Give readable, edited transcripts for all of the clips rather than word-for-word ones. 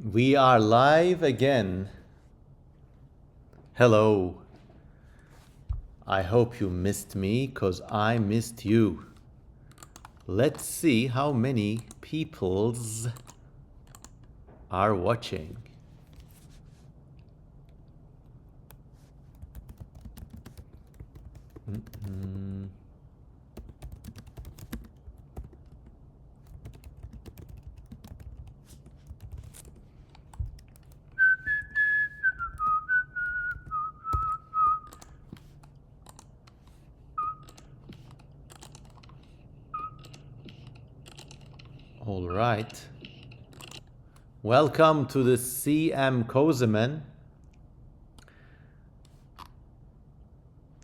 We are live again. Hello. I hope you missed me because I missed you. Let's see how many peoples are watching. All right. Welcome to the CM Kozemen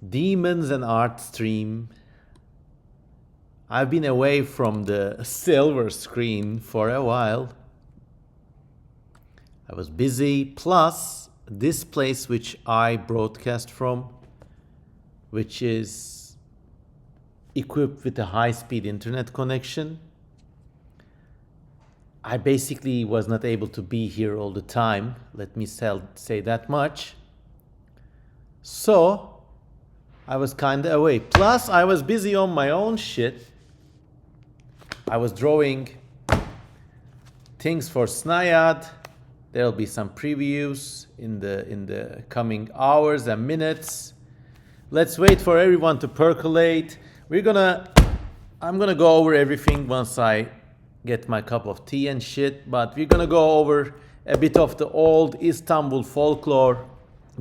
Demons and Art stream. I've been away from the silver screen for a while. I was busy, plus this place which I broadcast from, which is equipped with a high-speed internet connection. I basically was not able to be here all the time, let me say that much. So, I was kinda away. Plus, I was busy on my own shit. I was drawing things for Snayad. There'll be some previews in the coming hours and minutes. Let's wait for everyone to percolate. I'm gonna go over everything once I get my cup of tea and shit, but we're gonna go over a bit of the old Istanbul folklore,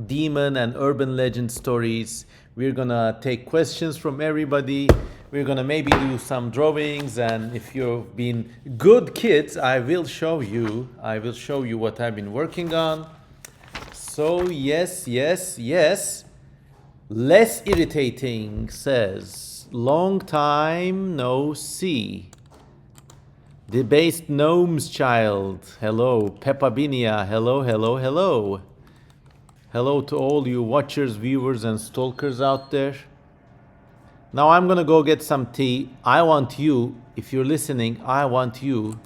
demon and urban legend stories. We're gonna take questions from everybody. We're gonna maybe do some drawings, and if you've been good kids, I will show you what I've been working on. So yes. Less irritating says, long time no see. Debased Gnome's Child, hello. Peppa Binia, hello. Hello to all you watchers, viewers, and stalkers out there. Now I'm gonna go get some tea. I want you, if you're listening, I want you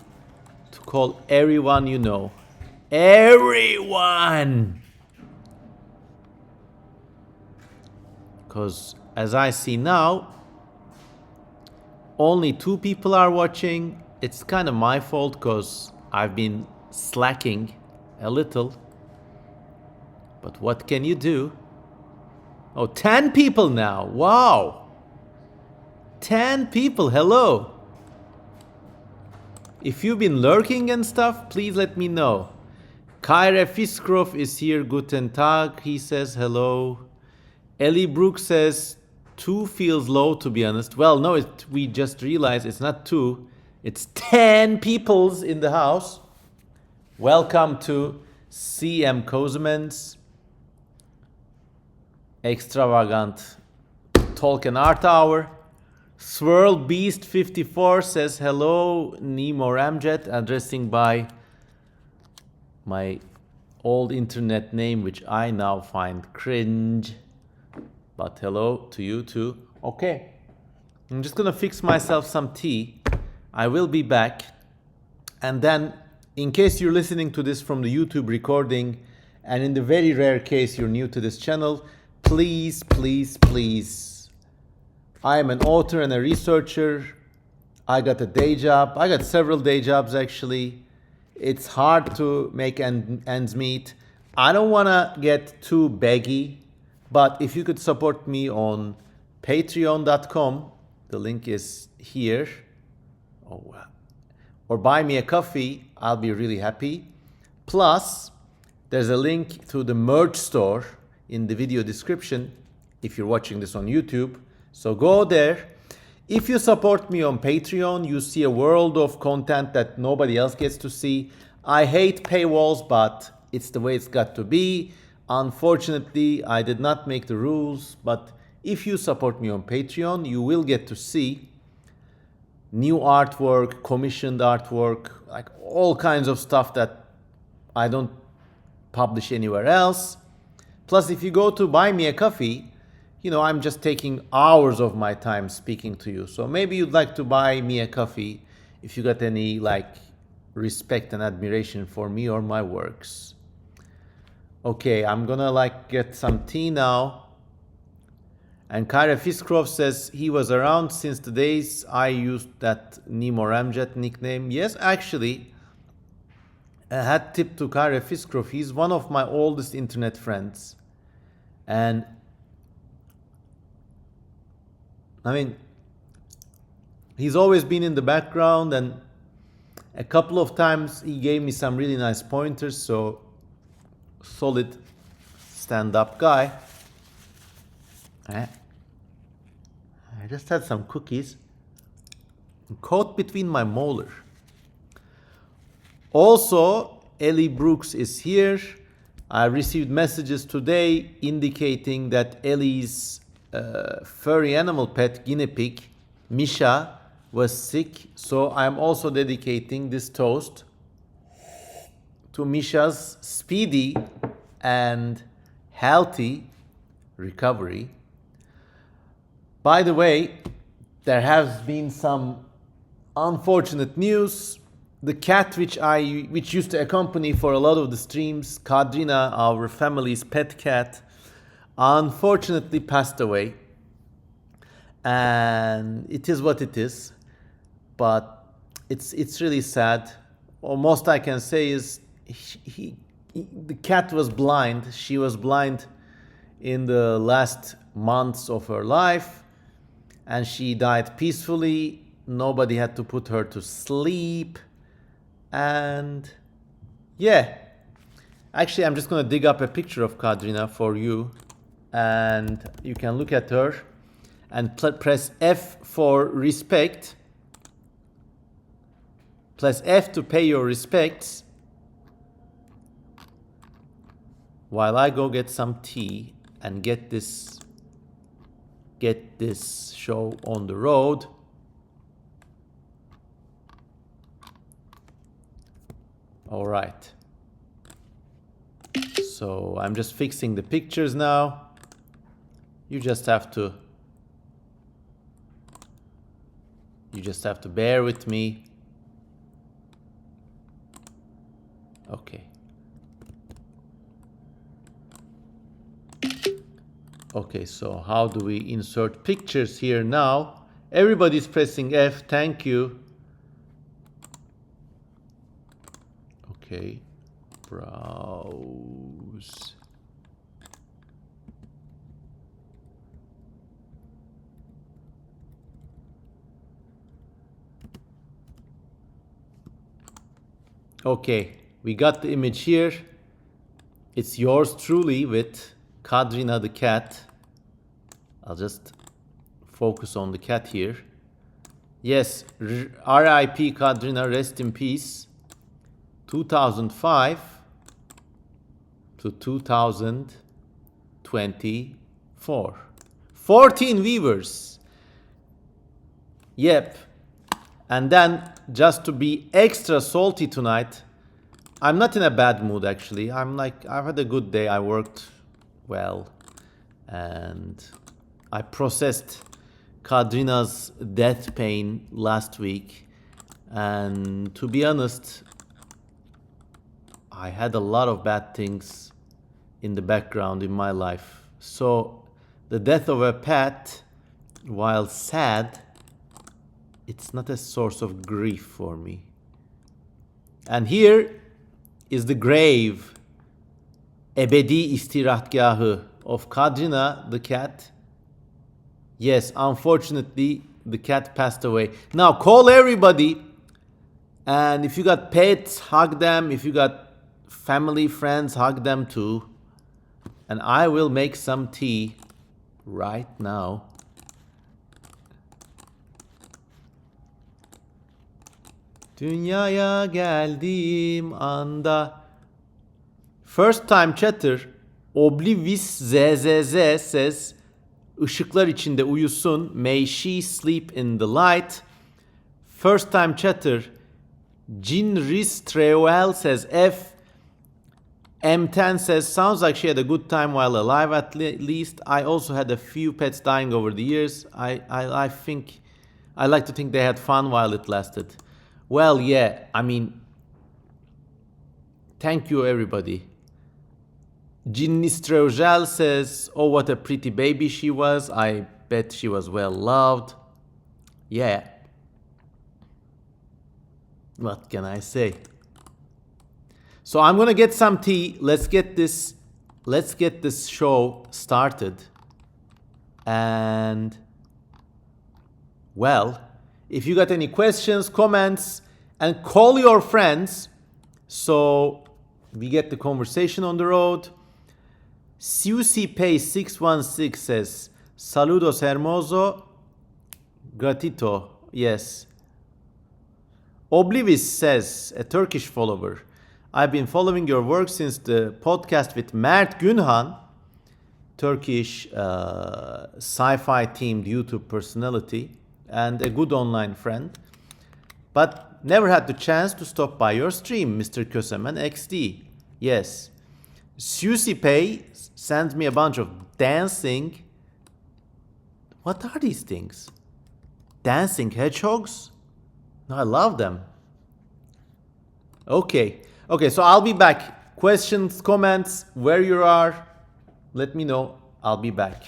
to call everyone you know. Everyone! Because as I see now, only 2 people are watching. It's kind of my fault because I've been slacking a little. But what can you do? Oh, 10 people now. Wow. 10 people. Hello. If you've been lurking and stuff, please let me know. Kyra Fiskrov is here. Guten Tag. He says hello. Ellie Brooks says 2 feels low, to be honest. Well, no, we just realized it's not 2. It's 10 peoples in the house. Welcome to CM Kozemen's extravagant talk and art hour. Swirl Beast 54 says hello. Nemo Ramjet, addressing by my old internet name, which I now find cringe. But hello to you too. Okay, I'm just gonna fix myself some tea. I will be back. And then, in case you're listening to this from the YouTube recording, and in the very rare case you're new to this channel, please, I am an author and a researcher. I got a day job. I got several day jobs, actually. It's hard to make ends meet. I don't want to get too beggy, but if you could support me on patreon.com, the link is here. Or buy me a coffee, I'll be really happy. Plus, there's a link to the merch store in the video description if you're watching this on YouTube. So go there. If you support me on Patreon, you see a world of content that nobody else gets to see. I hate paywalls, but it's the way it's got to be. Unfortunately, I did not make the rules, but if you support me on Patreon, you will get to see new artwork, commissioned artwork, like all kinds of stuff that I don't publish anywhere else. Plus, if you go to buy me a coffee, I'm just taking hours of my time speaking to you. So maybe you'd like to buy me a coffee if you got any respect and admiration for me or my works. Okay, I'm gonna like get some tea now. And Kara Fiskrov says he was around since the days I used that Nemo Ramjet nickname. Yes, actually, a hat tip to Kara Fiskrov. He's one of my oldest internet friends. And I mean, he's always been in the background, and a couple of times he gave me some really nice pointers. So, solid stand-up guy. I just had some cookies. Caught between my molar. Also, Ellie Brooks is here. I received messages today indicating that Ellie's furry animal pet, guinea pig, Misha, was sick. So I'm also dedicating this toast to Misha's speedy and healthy recovery. By the way, there has been some unfortunate news. The cat which used to accompany for a lot of the streams, Kadrina, our family's pet cat, unfortunately passed away. And it is what it is. But it's really sad. Or most I can say is the cat was blind. She was blind in the last months of her life. And she died peacefully. Nobody had to put her to sleep. And yeah, actually I'm just going to dig up a picture of Kadrina for you. And you can look at her and press F for respect. Press F to pay your respects. While I go get some tea and get this show on the road. All right. So I'm just fixing the pictures now. You just have to bear with me. Okay. Okay, so how do we insert pictures here now? Everybody's pressing F, thank you. Okay, browse. Okay, we got the image here. It's yours truly with Kadrina the cat. I'll just focus on the cat here. Yes, R.I.P. Kadrina, rest in peace. 2005 to 2024. 14 viewers. Yep. And then, just to be extra salty tonight, I'm not in a bad mood actually. I've had a good day. I worked well. And I processed Kadrina's death pain last week. And to be honest, I had a lot of bad things in the background in my life. So the death of a pet, while sad, it's not a source of grief for me. And here is the grave, ebedi istirahatgahı of Kadrina the cat. Yes, unfortunately, the cat passed away. Now call everybody, and if you got pets, hug them. If you got family, friends, hug them too. And I will make some tea right now. Dünyaya geldiğim anda. First time chatter Oblivis ZZZ says ışıklar içinde uyusun. May she sleep in the light. First time chatter Jinris Treuel says F. M10 says, sounds like she had a good time while alive at least. I also had a few pets dying over the years. I like to think they had fun while it lasted. Well, yeah, I mean, Thank you, everybody. Ginnistrojal says, oh, what a pretty baby she was. I bet she was well loved. Yeah. What can I say? So I'm gonna get some tea. Let's get this show started. And well, if you got any questions, comments, and call your friends so we get the conversation on the road. CUCPay 616 says, saludos hermoso, gratito, yes. Oblivis says, a Turkish follower, I've been following your work since the podcast with Mert Günhan, Turkish sci-fi themed YouTube personality and a good online friend, but never had the chance to stop by your stream, Mr. Kösemen XD. Yes. CUCPay sends me a bunch of dancing. What are these things? Dancing hedgehogs? No, I love them. Okay, so I'll be back. Questions, comments, where you are, let me know. I'll be back.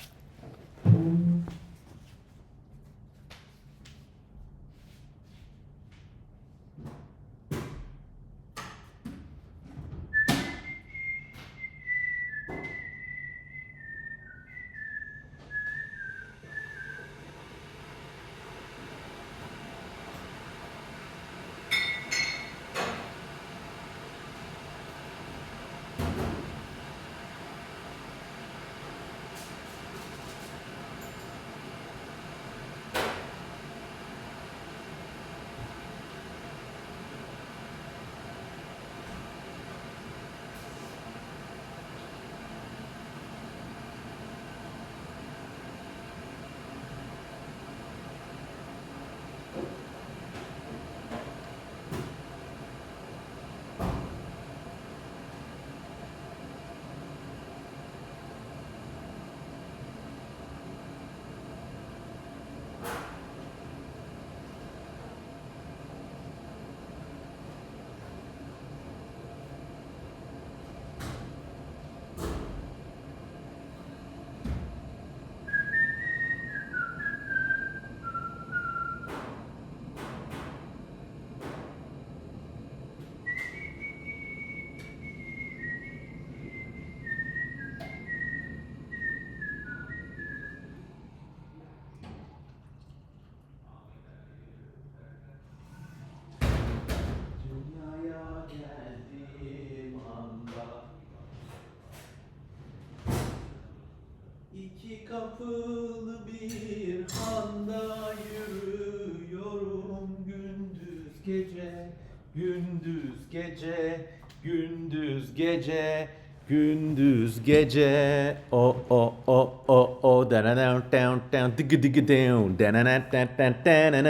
İki kapılı bir handa yürüyorum gündüz gece, gündüz gece, gündüz gece, gündüz gece. O o o o o down down down down dig dig down down down down down down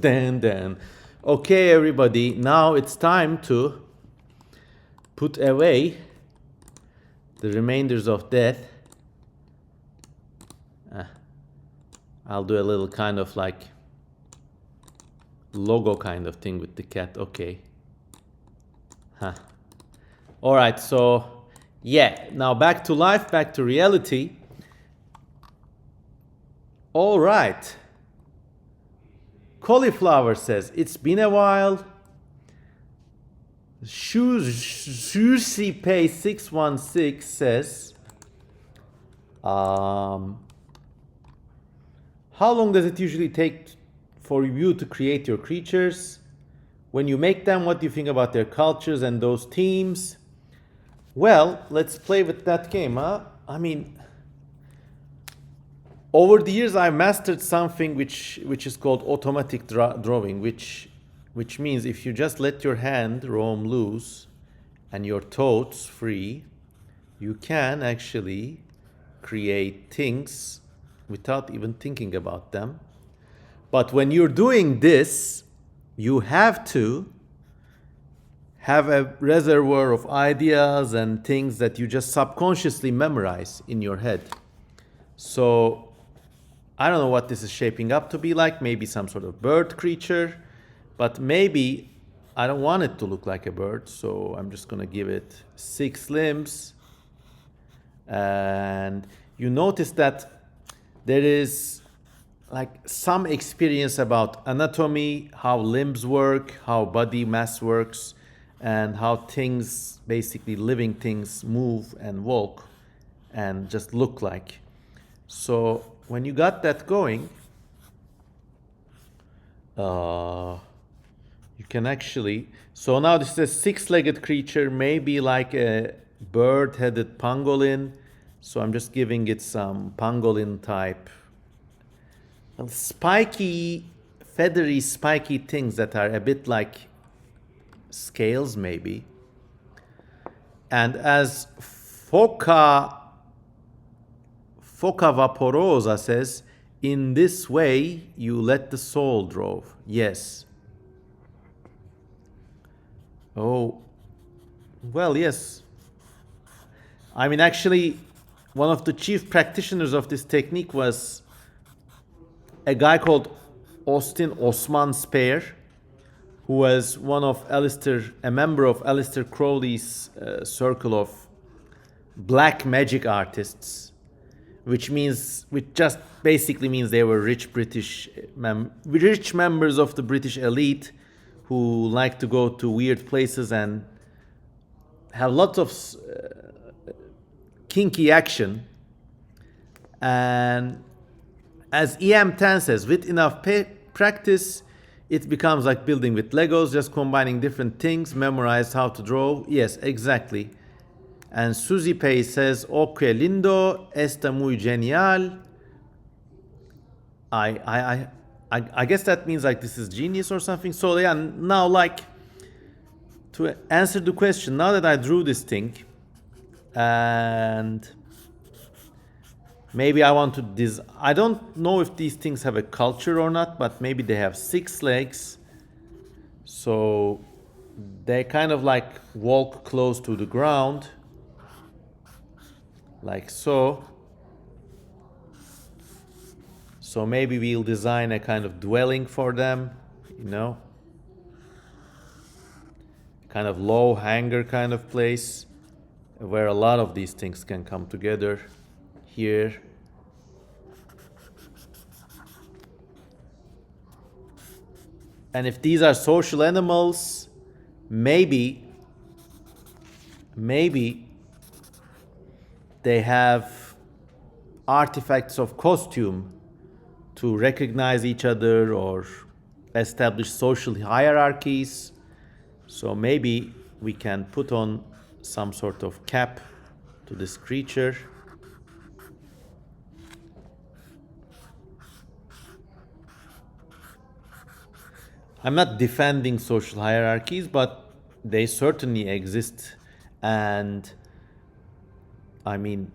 down down. Okay, everybody, now it's time to put away the remainders of death. I'll do a little kind of like logo kind of thing with the cat. Okay. Huh. All right, so yeah, now back to life, back to reality. All right. Cauliflower says, it's been a while. Pay 616 says, how long does it usually take for you to create your creatures? When you make them, what do you think about their cultures and those themes? Well, let's play with that game, huh? I mean, over the years, I mastered something which is called automatic drawing, which means if you just let your hand roam loose and your thoughts free, you can actually create things without even thinking about them. But when you're doing this, you have to have a reservoir of ideas and things that you just subconsciously memorize in your head. So I don't know what this is shaping up to be like, maybe some sort of bird creature, but maybe I don't want it to look like a bird, so I'm just gonna give it 6 limbs. And you notice that there is like some experience about anatomy, how limbs work, how body mass works, and how things, basically living things, move and walk and just look like. So when you got that going, you can actually, so now this is a 6-legged creature, maybe like a bird-headed pangolin. So I'm just giving it some pangolin type, spiky, feathery, spiky things that are a bit like scales maybe. And as Foca Vaporosa says, in this way you let the soul drove. Yes. Oh, well, yes. I mean, actually, one of the chief practitioners of this technique was a guy called Austin Osman Spare, who was a member of Aleister Crowley's circle of black magic artists, which just basically means they were rich rich members of the British elite who like to go to weird places and have lots of kinky action. And as EM10 says, with enough practice, it becomes like building with Legos, just combining different things, memorize how to draw. Yes, exactly. And Suzy Pay says, "Ok, lindo, está muy genial." I guess that means like this is genius or something. So yeah, now like to answer the question, now that I drew this thing, and maybe I want to I don't know if these things have a culture or not, but maybe they have 6 legs. So they kind of like walk close to the ground, like so. So maybe we'll design a kind of dwelling for them, kind of low hanger kind of place where a lot of these things can come together here. And if these are social animals, maybe they have artifacts of costume to recognize each other or establish social hierarchies. So maybe we can put on some sort of cap to this creature. I'm not defending social hierarchies, but they certainly exist. And I mean,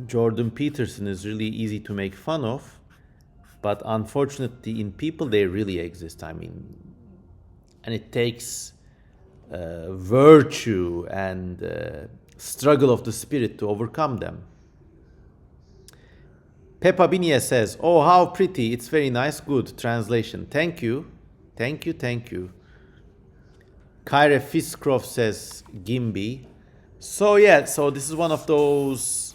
Jordan Peterson is really easy to make fun of, but unfortunately in people they really exist. I mean, and it takes virtue and struggle of the spirit to overcome them. Peppa Binia says, "Oh, how pretty. It's very nice. Good translation. Thank you. Thank you, thank you." Kyra Fiscroft says, "Gimby." So yeah, so this is one of those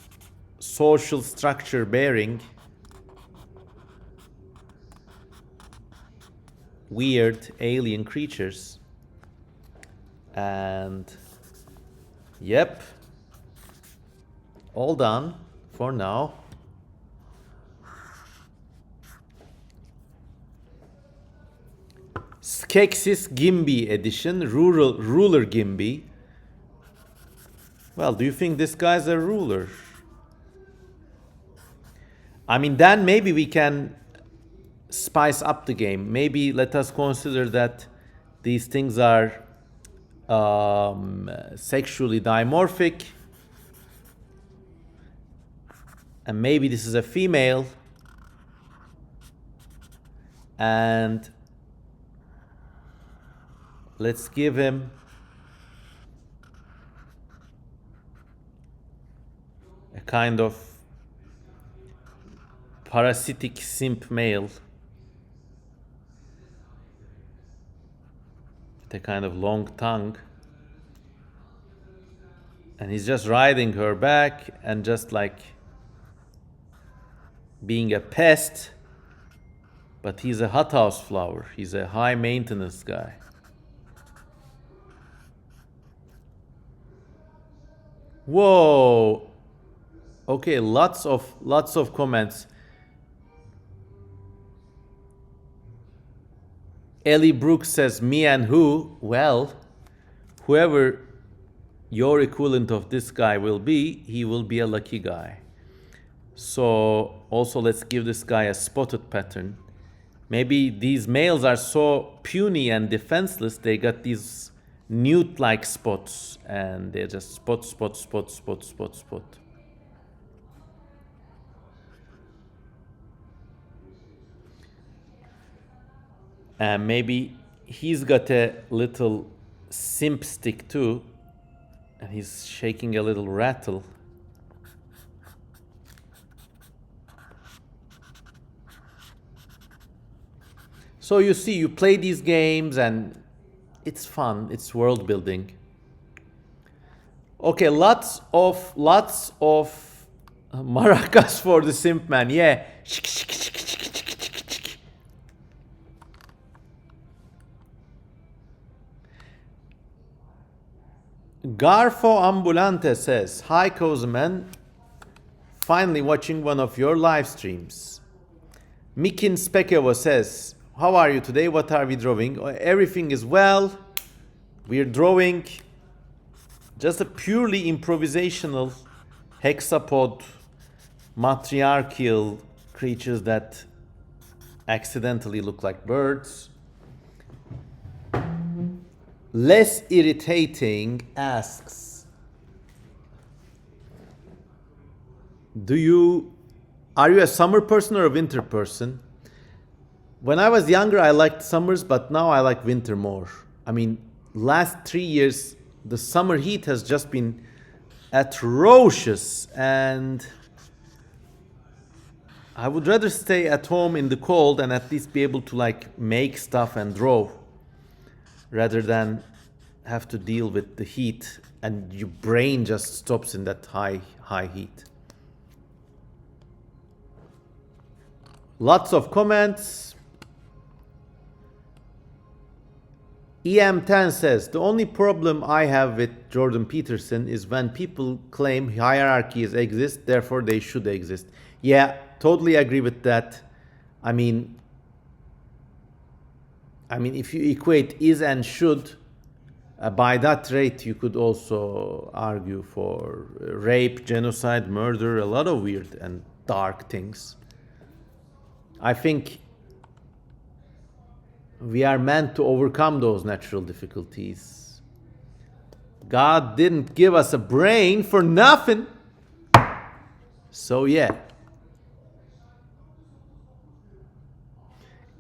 social structure bearing weird alien creatures. And yep, all done for now. Skeksis Gimby edition, ruler Gimby. Well, do you think this guy's a ruler? I mean, then maybe we can spice up the game. Maybe let us consider that these things are sexually dimorphic, and maybe this is a female, and let's give him a kind of parasitic simp male. the kind of long tongue. And he's just riding her back and just like being a pest. But he's a hothouse flower. He's a high maintenance guy. Whoa. Okay, lots of comments. Ellie Brooks says, me and who? Well, whoever your equivalent of this guy will be, he will be a lucky guy. So also let's give this guy a spotted pattern. Maybe these males are so puny and defenseless, they got these newt-like spots, and they're just spot. And maybe he's got a little simp stick too, and he's shaking a little rattle. So you see, you play these games and it's fun, it's world building. Okay, lots of maracas for the simp man, yeah. Garfo Ambulante says, hi Kozeman, finally watching one of your live streams. Mikin Spekevo says, how are you today? What are we drawing? Everything is well. We're drawing just a purely improvisational hexapod matriarchal creatures that accidentally look like birds. Less irritating asks, are you a summer person or a winter person? When I was younger, I liked summers, but now I like winter more. I mean, last 3 years, the summer heat has just been atrocious, and I would rather stay at home in the cold and at least be able to like make stuff and draw, rather than have to deal with the heat and your brain just stops in that high heat. Lots of comments. EM10 says, the only problem I have with Jordan Peterson is when people claim hierarchies exist, therefore they should exist. Yeah, totally agree with that. I mean, if you equate is and should, by that rate, you could also argue for rape, genocide, murder, a lot of weird and dark things. I think we are meant to overcome those natural difficulties. God didn't give us a brain for nothing. So yeah.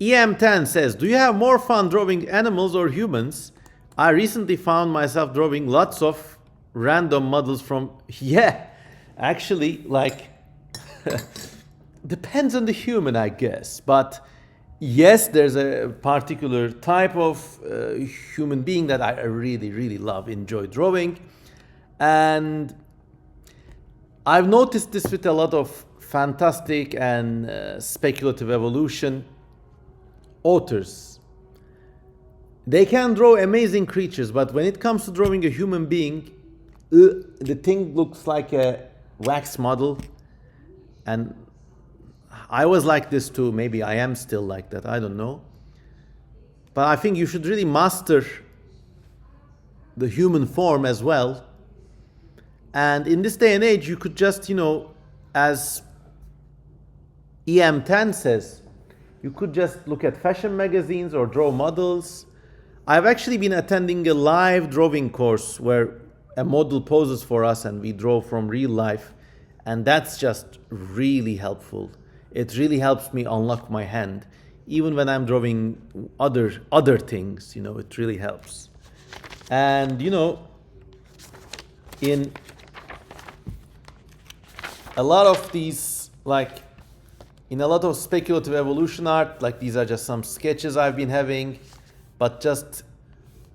EM10 says, do you have more fun drawing animals or humans? I recently found myself drawing lots of random models from, yeah, actually, like, depends on the human, I guess. But yes, there's a particular type of human being that I really, really love, enjoy drawing. And I've noticed this with a lot of fantastic and speculative evolution authors. They can draw amazing creatures, but when it comes to drawing a human being, the thing looks like a wax model. And I was like this too. Maybe I am still like that. I don't know. But I think you should really master the human form as well. And in this day and age, you could just, as EM10 says, you could just look at fashion magazines or draw models. I've actually been attending a live drawing course where a model poses for us and we draw from real life. And that's just really helpful. It really helps me unlock my hand. Even when I'm drawing other things, it really helps. And, in a lot of these, in a lot of speculative evolution art, these are just some sketches I've been having, but just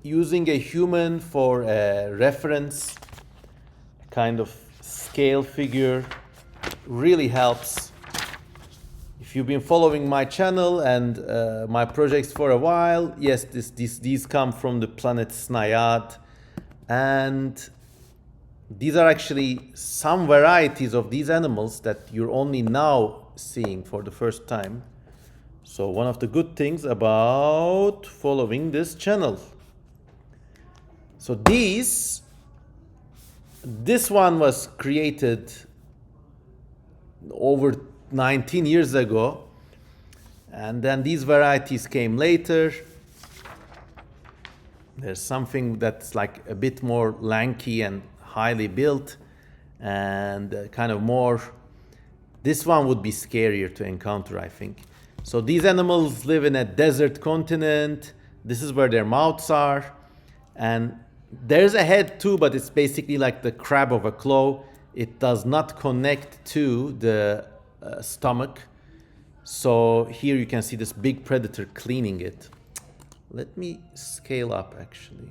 using a human for a reference kind of scale figure really helps. If you've been following my channel and my projects for a while, yes, these come from the planet Snayad, and these are actually some varieties of these animals that you're only now seeing for the first time. So one of the good things about following this channel. So this one was created over 19 years ago, and then these varieties came later. There's something that's like a bit more lanky and highly built and kind of more, this one would be scarier to encounter, I think. So these animals live in a desert continent. This is where their mouths are, and there's a head too, but it's basically like the crab of a claw. It does not connect to the stomach. So here you can see this big predator cleaning it. Let me scale up actually.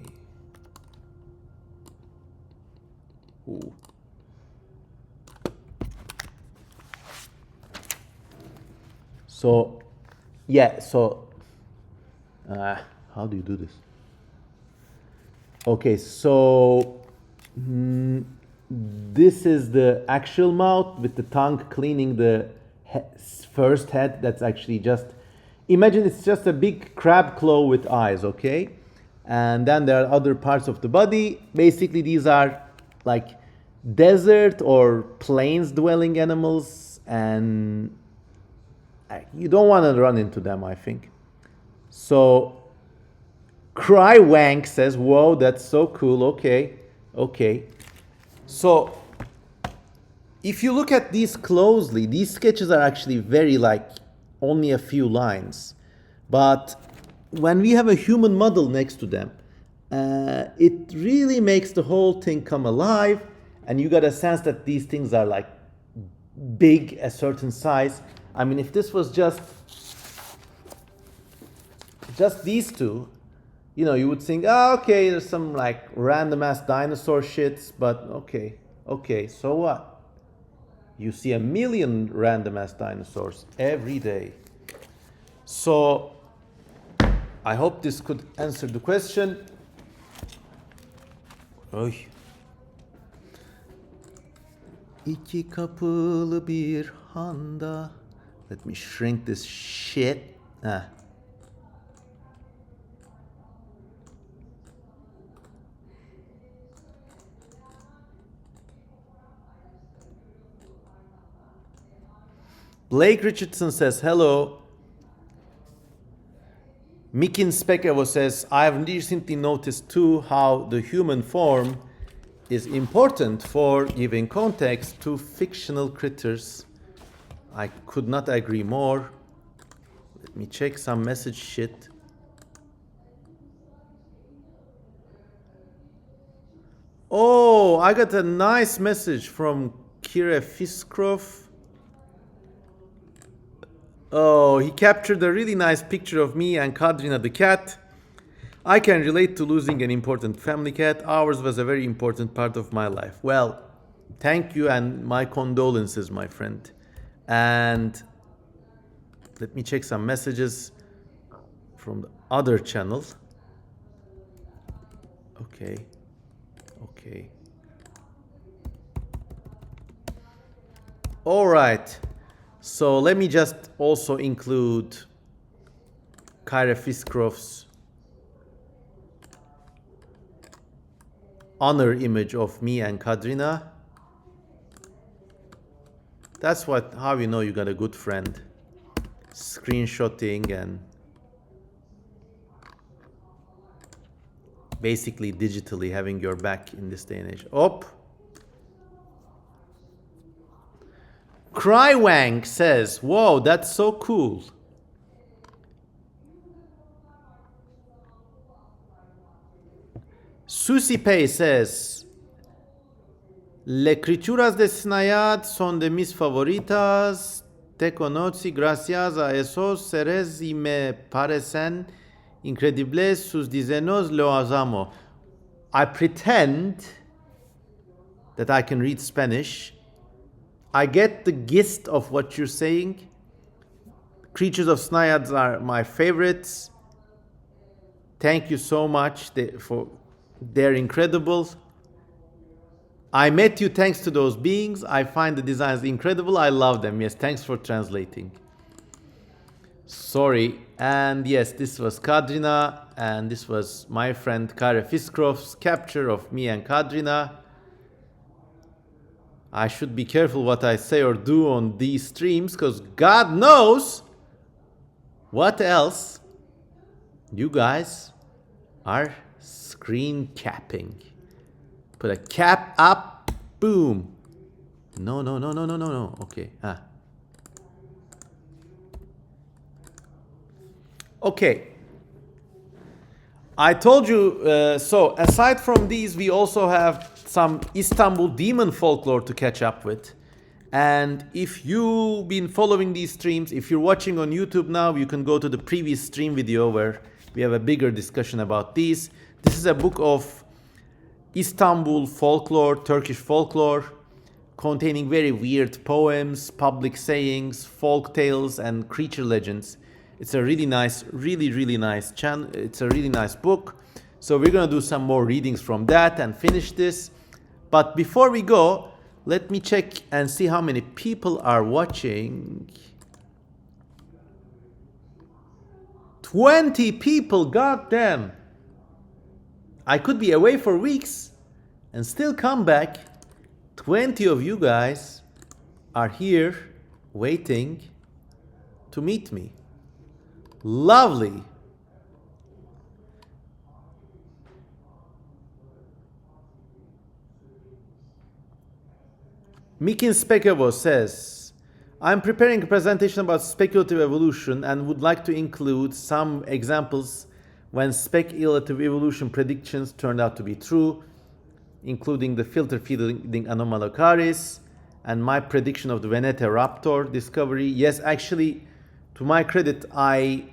Ooh. So, yeah, so how do you do this? Okay, so this is the actual mouth with the tongue cleaning the first head. That's actually just, imagine it's just a big crab claw with eyes, okay? And then there are other parts of the body. Basically, these are like desert or plains dwelling animals, and you don't want to run into them, I think. So Cry Wank says, whoa, that's so cool. Okay. So if you look at these closely, these sketches are actually very like only a few lines. But when we have a human model next to them, it really makes the whole thing come alive, and you got a sense that these things are like big, a certain size. I mean, if this was just these two, you know, you would think, oh, okay, there's some like random ass dinosaur shits, but okay, so what? You see a million random ass dinosaurs every day. So I hope this could answer the question. Oy. İki kapılı bir handa. Let me shrink this shit. Blake Richardson says, hello. Mikin Spekevo says, I have recently noticed too how the human form is important for giving context to fictional critters. I could not agree more. Let me check some message shit. Oh, I got a nice message from Kira Fiskrov. Oh, he captured a really nice picture of me and Kadrina the cat. I can relate to losing an important family cat. Ours was a very important part of my life. Well, thank you and my condolences, my friend. And let me check some messages from the other channel. Okay. All right. So let me just also include Kyra Fiskrov's honor image of me and Kadrina. That's how you know you got a good friend. Screenshotting and basically digitally having your back in this day and age. Crywang says, whoa, that's so cool. Susie Pay says, lecturas de Snayad son de mis favoritas. Te conocí gracias a esos seres y me parecen Incredible, sus dizenos lo hacemos. I pretend that I can read Spanish. I get the gist of what you're saying. Creatures of Snaiads are my favorites. Thank you so much. They're incredible. I met you thanks to those beings. I find the designs incredible. I love them. Yes, thanks for translating. Sorry. And yes, this was Kadrina, and this was my friend Kare Fiskroff's capture of me and Kadrina. I should be careful what I say or do on these streams, because God knows what else you guys are screen capping. Put a cap up, boom. No. Okay. Okay. I told you, so aside from these, we also have some Istanbul demon folklore to catch up with. And if you've been following these streams, if you're watching on YouTube now, you can go to the previous stream video where we have a bigger discussion about these. This is a book of Istanbul folklore, Turkish folklore, containing very weird poems, public sayings, folk tales, and creature legends. It's a really nice, really nice channel. It's a really nice book. So we're gonna do some more readings from that and finish this. But before we go, let me check and see how many people are watching. 20 people, goddamn. I could be away for weeks and still come back. 20 of you guys are here waiting to meet me. Lovely. Mikin Spekevo says, I'm preparing a presentation about speculative evolution and would like to include some examples when speculative evolution predictions turned out to be true, including the filter feeding Anomalocaris and my prediction of the Veneta raptor discovery. Yes, actually, to my credit, I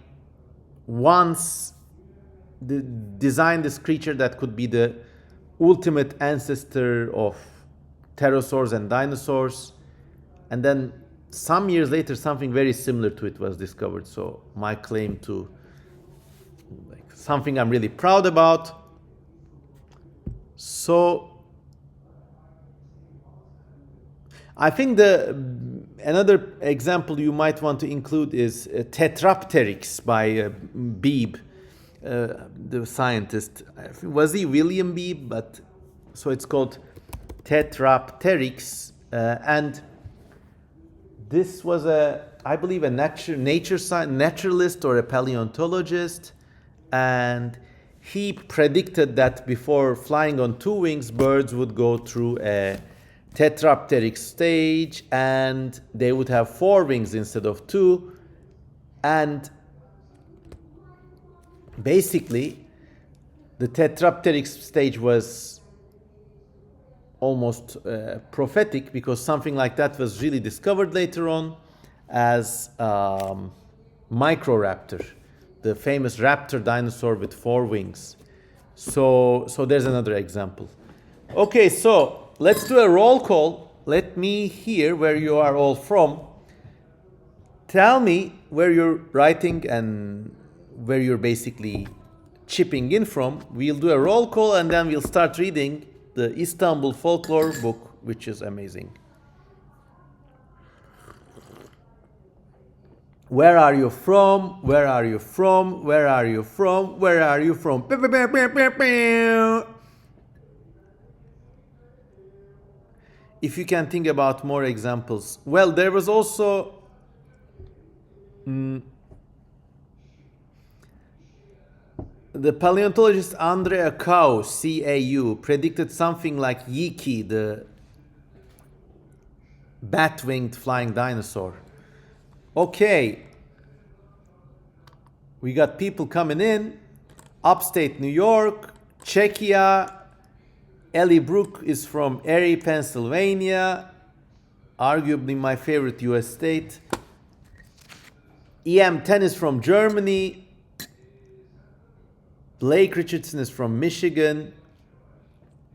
once designed this creature that could be the ultimate ancestor of pterosaurs and dinosaurs, and then some years later something very similar to it was discovered. So my claim to something I'm really proud about. So I think another example you might want to include is Tetrapteryx by Beebe, the scientist. Was he William Beebe? But so it's called Tetrapteryx, and this was I believe a naturalist or a paleontologist, and he predicted that before flying on two wings, birds would go through a tetrapteryx stage and they would have four wings instead of two. And basically, the tetrapteryx stage was almost prophetic, because something like that was really discovered later on as Microraptor, the famous raptor dinosaur with four wings. So there's another example. Okay, so let's do a roll call. Let me hear where you are all from. Tell me where you're writing and where you're basically chipping in from. We'll do a roll call and then we'll start reading the Istanbul folklore book, which is amazing. Where are you from? Where are you from? Where are you from? Where are you from? If you can think about more examples. Well, there was also the paleontologist Andrea Cau, C-A-U, predicted something like Yiki, the bat-winged flying dinosaur. Okay. We got people coming in. Upstate New York, Czechia. Ellie Brook is from Erie, Pennsylvania. Arguably my favorite US state. EM10 is from Germany. Blake Richardson is from Michigan.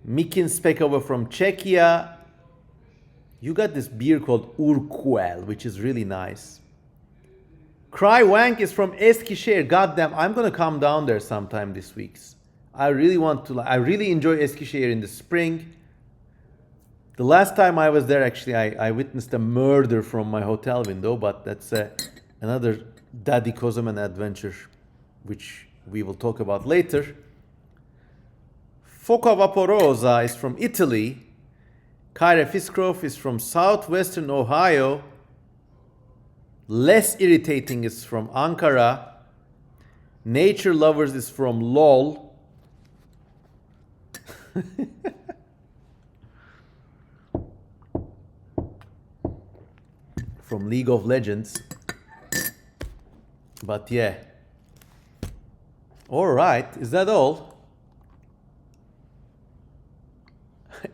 Mikin Spekova from Czechia. You got this beer called Urquell, which is really nice. Cry Wank is from Eskişehir. Goddamn, I'm gonna come down there sometime this week. I really want to. I really enjoy Eskişehir in the spring. The last time I was there, actually, I witnessed a murder from my hotel window, but that's another Daddy Kozeman adventure, which we will talk about later. Foca Vaporosa is from Italy. Kyra Fiskrov is from southwestern Ohio. Less Irritating is from Ankara. Nature Lovers is from LOL. From League of Legends. But yeah. Alright, is that all?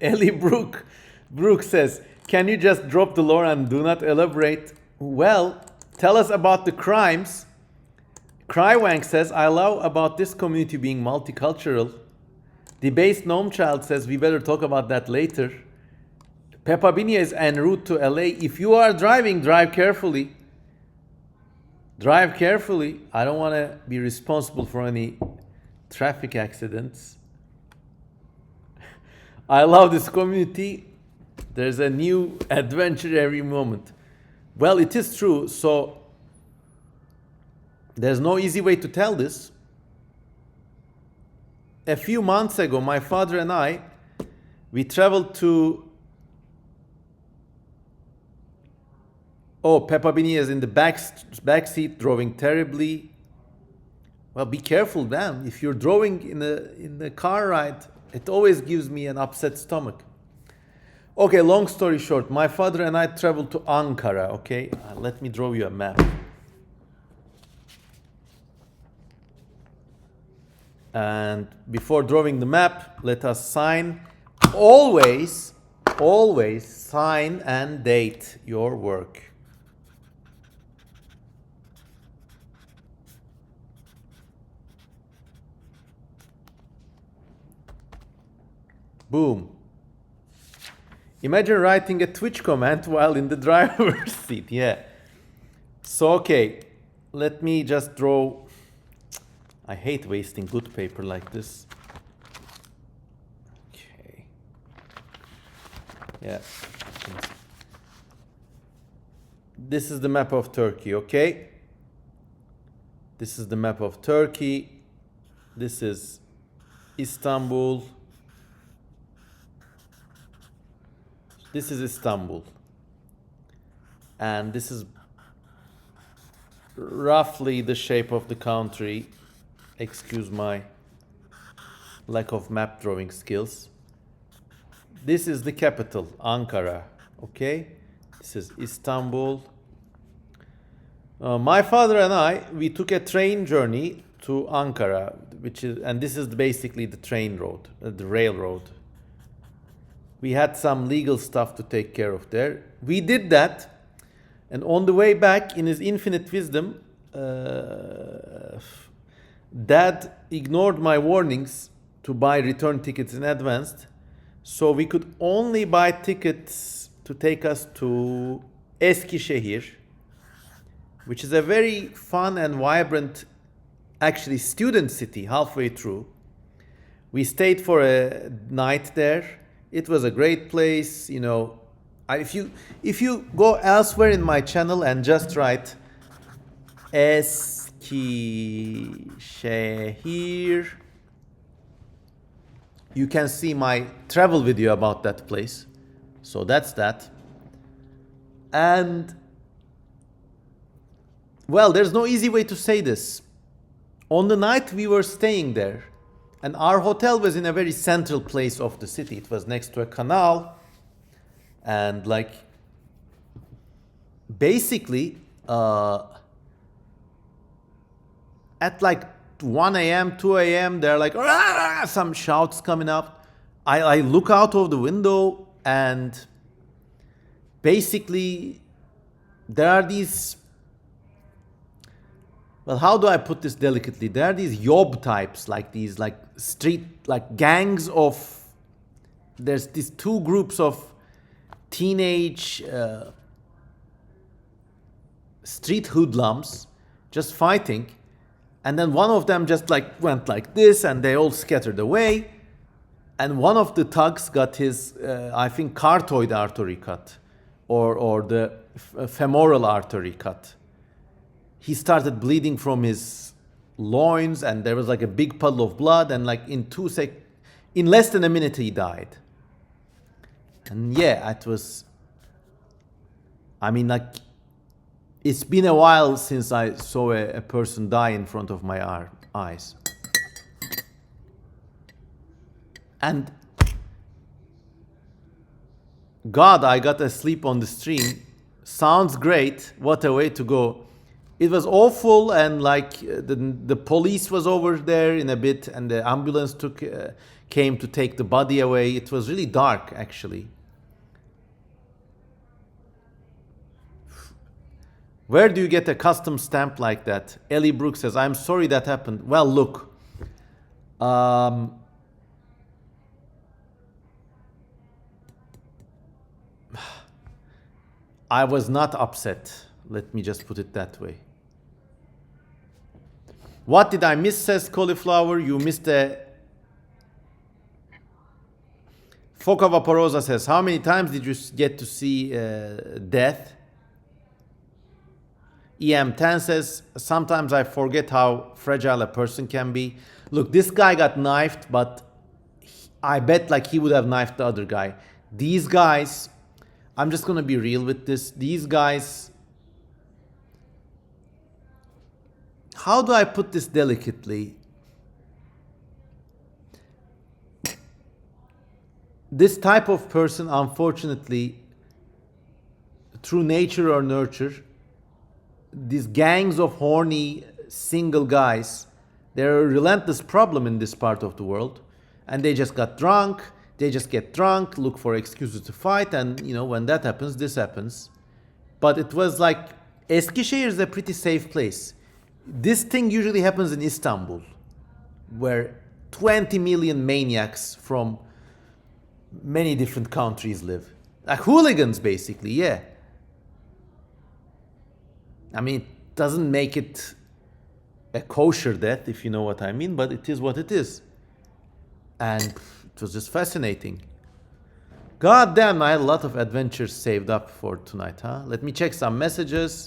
Ellie Brooke says, can you just drop the lore and do not elaborate? Well, tell us about the crimes. Crywank says, I love about this community being multicultural. Debased Gnome Child says, we better talk about that later. Peppa Binia is en route to LA. If you are driving, drive carefully. Drive carefully. I don't want to be responsible for any traffic accidents. I love this community. There's a new adventure every moment. Well, it is true. So there's no easy way to tell this. A few months ago, my father and I, we traveled to... Oh, Peppa Binia is in the back seat, driving terribly. Well, be careful, damn. If you're driving in the car ride, it always gives me an upset stomach. Okay, long story short, my father and I traveled to Ankara, okay? Let me draw you a map. And before drawing the map, let us sign. Always sign and date your work. Boom. Imagine writing a Twitch comment while in the driver's seat. Yeah. So, okay. Let me just draw. I hate wasting good paper like this. Okay. Yeah. This is the map of Turkey, okay? This is the map of Turkey. This is Istanbul. This is Istanbul. And this is roughly the shape of the country. Excuse my lack of map drawing skills. This is the capital, Ankara. Okay? This is Istanbul. My father and I, we took a train journey to Ankara, and this is basically the train road, the railroad. We had some legal stuff to take care of there. We did that, and on the way back, in his infinite wisdom, Dad ignored my warnings to buy return tickets in advance, so we could only buy tickets to take us to Eskişehir, which is a very fun and vibrant, actually, student city halfway through. We stayed for a night there. It was a great place, you know. If you go elsewhere in my channel and just write Eskişehir, you can see my travel video about that place. So that's that. And well, there's no easy way to say this. On the night we were staying there, and our hotel was in a very central place of the city. It was next to a canal. And like, basically, at like 1 a.m., 2 a.m., there are like some shouts coming up. I look out of the window, and basically there are these Well, how do I put this delicately? There are these yob types, like these, like street, like gangs of. There's these two groups of teenage street hoodlums just fighting, and then one of them just like went like this, and they all scattered away, and one of the thugs got his, I think, carotid artery cut, or the femoral artery cut. He started bleeding from his loins, and there was like a big puddle of blood, and like in less than a minute he died. And yeah, it was, I mean, like, it's been a while since I saw a person die in front of my eyes. And God, I got asleep on the stream. Sounds great. What a way to go. It was awful, and like the police was over there in a bit, and the ambulance came to take the body away. It was really dark, actually. Where do you get a custom stamp like that? Ellie Brooks says, I'm sorry that happened. Well, look. I was not upset. Let me just put it that way. What did I miss, says Cauliflower? You missed a... Foca Vaporosa says, how many times did you get to see death? EM10 says, sometimes I forget how fragile a person can be. Look, this guy got knifed, but I bet like he would have knifed the other guy. These guys, I'm just going to be real with this. These guys, how do I put this delicately? This type of person, unfortunately, through nature or nurture, these gangs of horny single guys, they're a relentless problem in this part of the world. And they just got drunk, they just get drunk, look for excuses to fight, and you know, when that happens, this happens. But it was like, Eskişehir is a pretty safe place. This thing usually happens in Istanbul, where 20 million maniacs from many different countries live. Like hooligans, basically, yeah. I mean, it doesn't make it a kosher death, if you know what I mean, but it is what it is. And it was just fascinating. God damn, I had a lot of adventures saved up for tonight, huh? Let me check some messages.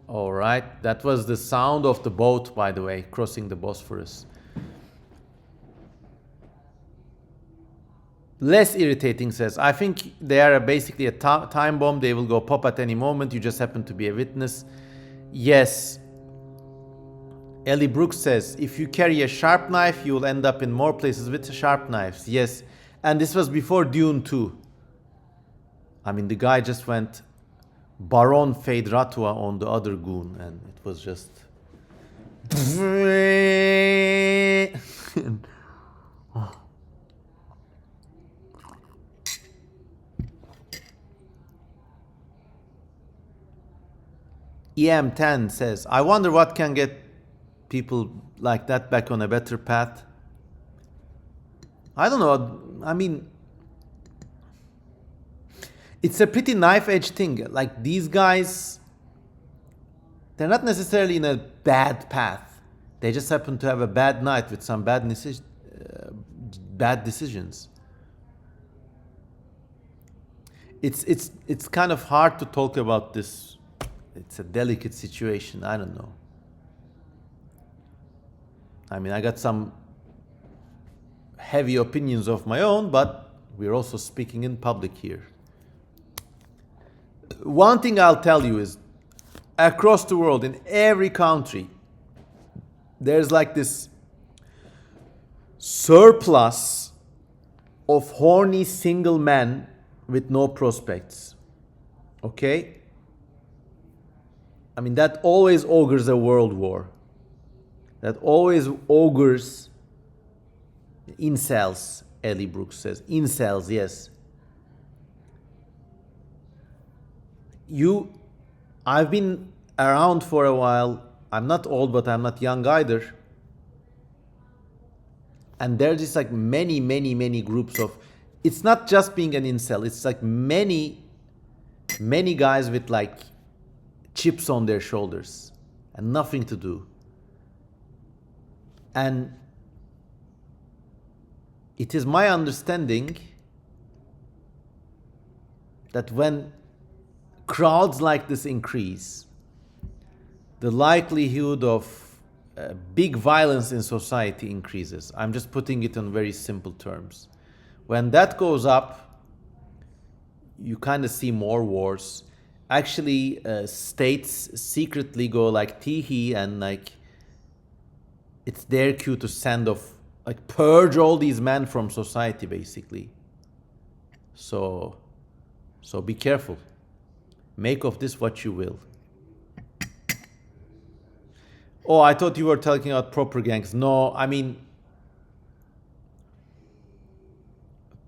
All right, that was the sound of the boat, by the way, crossing the Bosphorus. Less irritating says, I think they are basically a time bomb. They will go pop at any moment. You just happen to be a witness. Yes. Ellie Brooks says, if you carry a sharp knife, you will end up in more places with sharp knives. Yes. And this was before Dune 2. I mean, the guy just went Baron Fade Ratua on the other goon, and it was just... EM10 says, I wonder what can get people like that back on a better path. I don't know. I mean, it's a pretty knife-edge thing. Like, these guys, they're not necessarily in a bad path. They just happen to have a bad night with some bad decisions. It's kind of hard to talk about this. It's a delicate situation. I don't know. I mean, I got some heavy opinions of my own, but we're also speaking in public here. One thing I'll tell you is, across the world, in every country, there's like this surplus of horny single men with no prospects. Okay? I mean, that always augurs a world war. That always augurs incels, Ellie Brooks says. Incels, yes. I've been around for a while. I'm not old, but I'm not young either. And there's just like many groups of, it's not just being an incel, it's like many guys with like chips on their shoulders and nothing to do. And it is my understanding that when crowds like this increase, the likelihood of big violence in society increases. I'm just putting it in very simple terms. When that goes up, you kind of see more wars. Actually, states secretly go like teehee and like it's their cue to send off, like purge all these men from society basically. So be careful. Make of this what you will. Oh, I thought you were talking about proper gangs. No, I mean,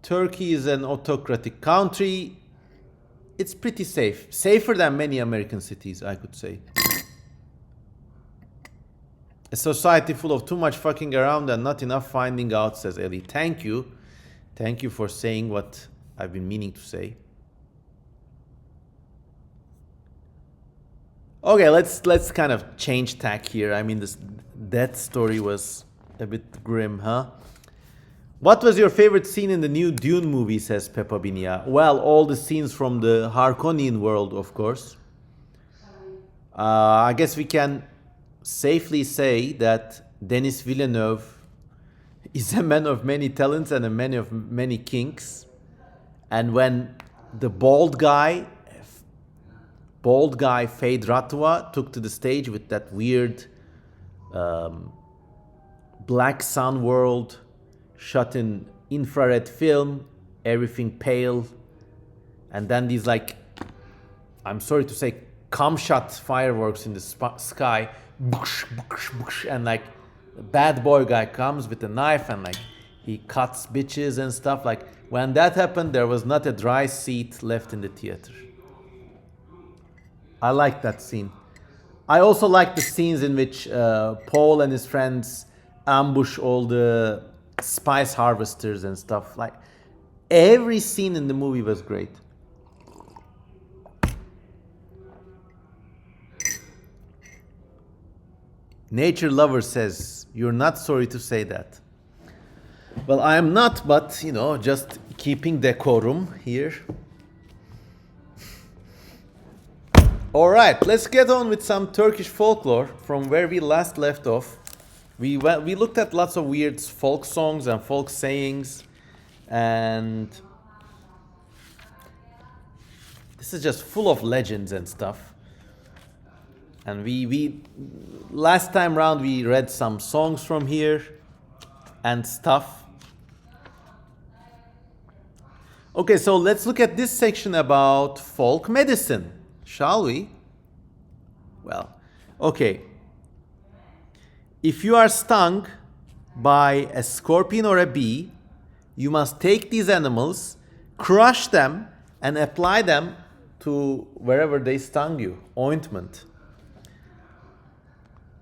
Turkey is an autocratic country. It's pretty safe. Safer than many American cities, I could say. A society full of too much fucking around and not enough finding out, says Ellie. Thank you. Thank you for saying what I've been meaning to say. Okay, let's kind of change tack here. I mean, this death story was a bit grim, huh? What was your favorite scene in the new Dune movie, says Peppa Binia? Well, all the scenes from the Harkonian world, of course. I guess we can safely say that Denis Villeneuve is a man of many talents and a man of many kinks. And when the bald guy Fade Ratwa took to the stage with that weird black sun world shot in infrared film, everything pale, and then these like, I'm sorry to say, cum shot fireworks in the sky, and like the bad boy guy comes with a knife and like he cuts bitches and stuff. Like when that happened, there was not a dry seat left in the theater. I like that scene. I also like the scenes in which Paul and his friends ambush all the spice harvesters and stuff. Like every scene in the movie was great. Nature Lover says, you're not sorry to say that. Well, I am not, but you know, just keeping decorum here. All right, let's get on with some Turkish folklore from where we last left off. We looked at lots of weird folk songs and folk sayings, and this is just full of legends and stuff. And we last time round we read some songs from here and stuff. Okay, so let's look at this section about folk medicine. Shall we? Well, okay. If you are stung by a scorpion or a bee, you must take these animals, crush them, and apply them to wherever they stung you, ointment.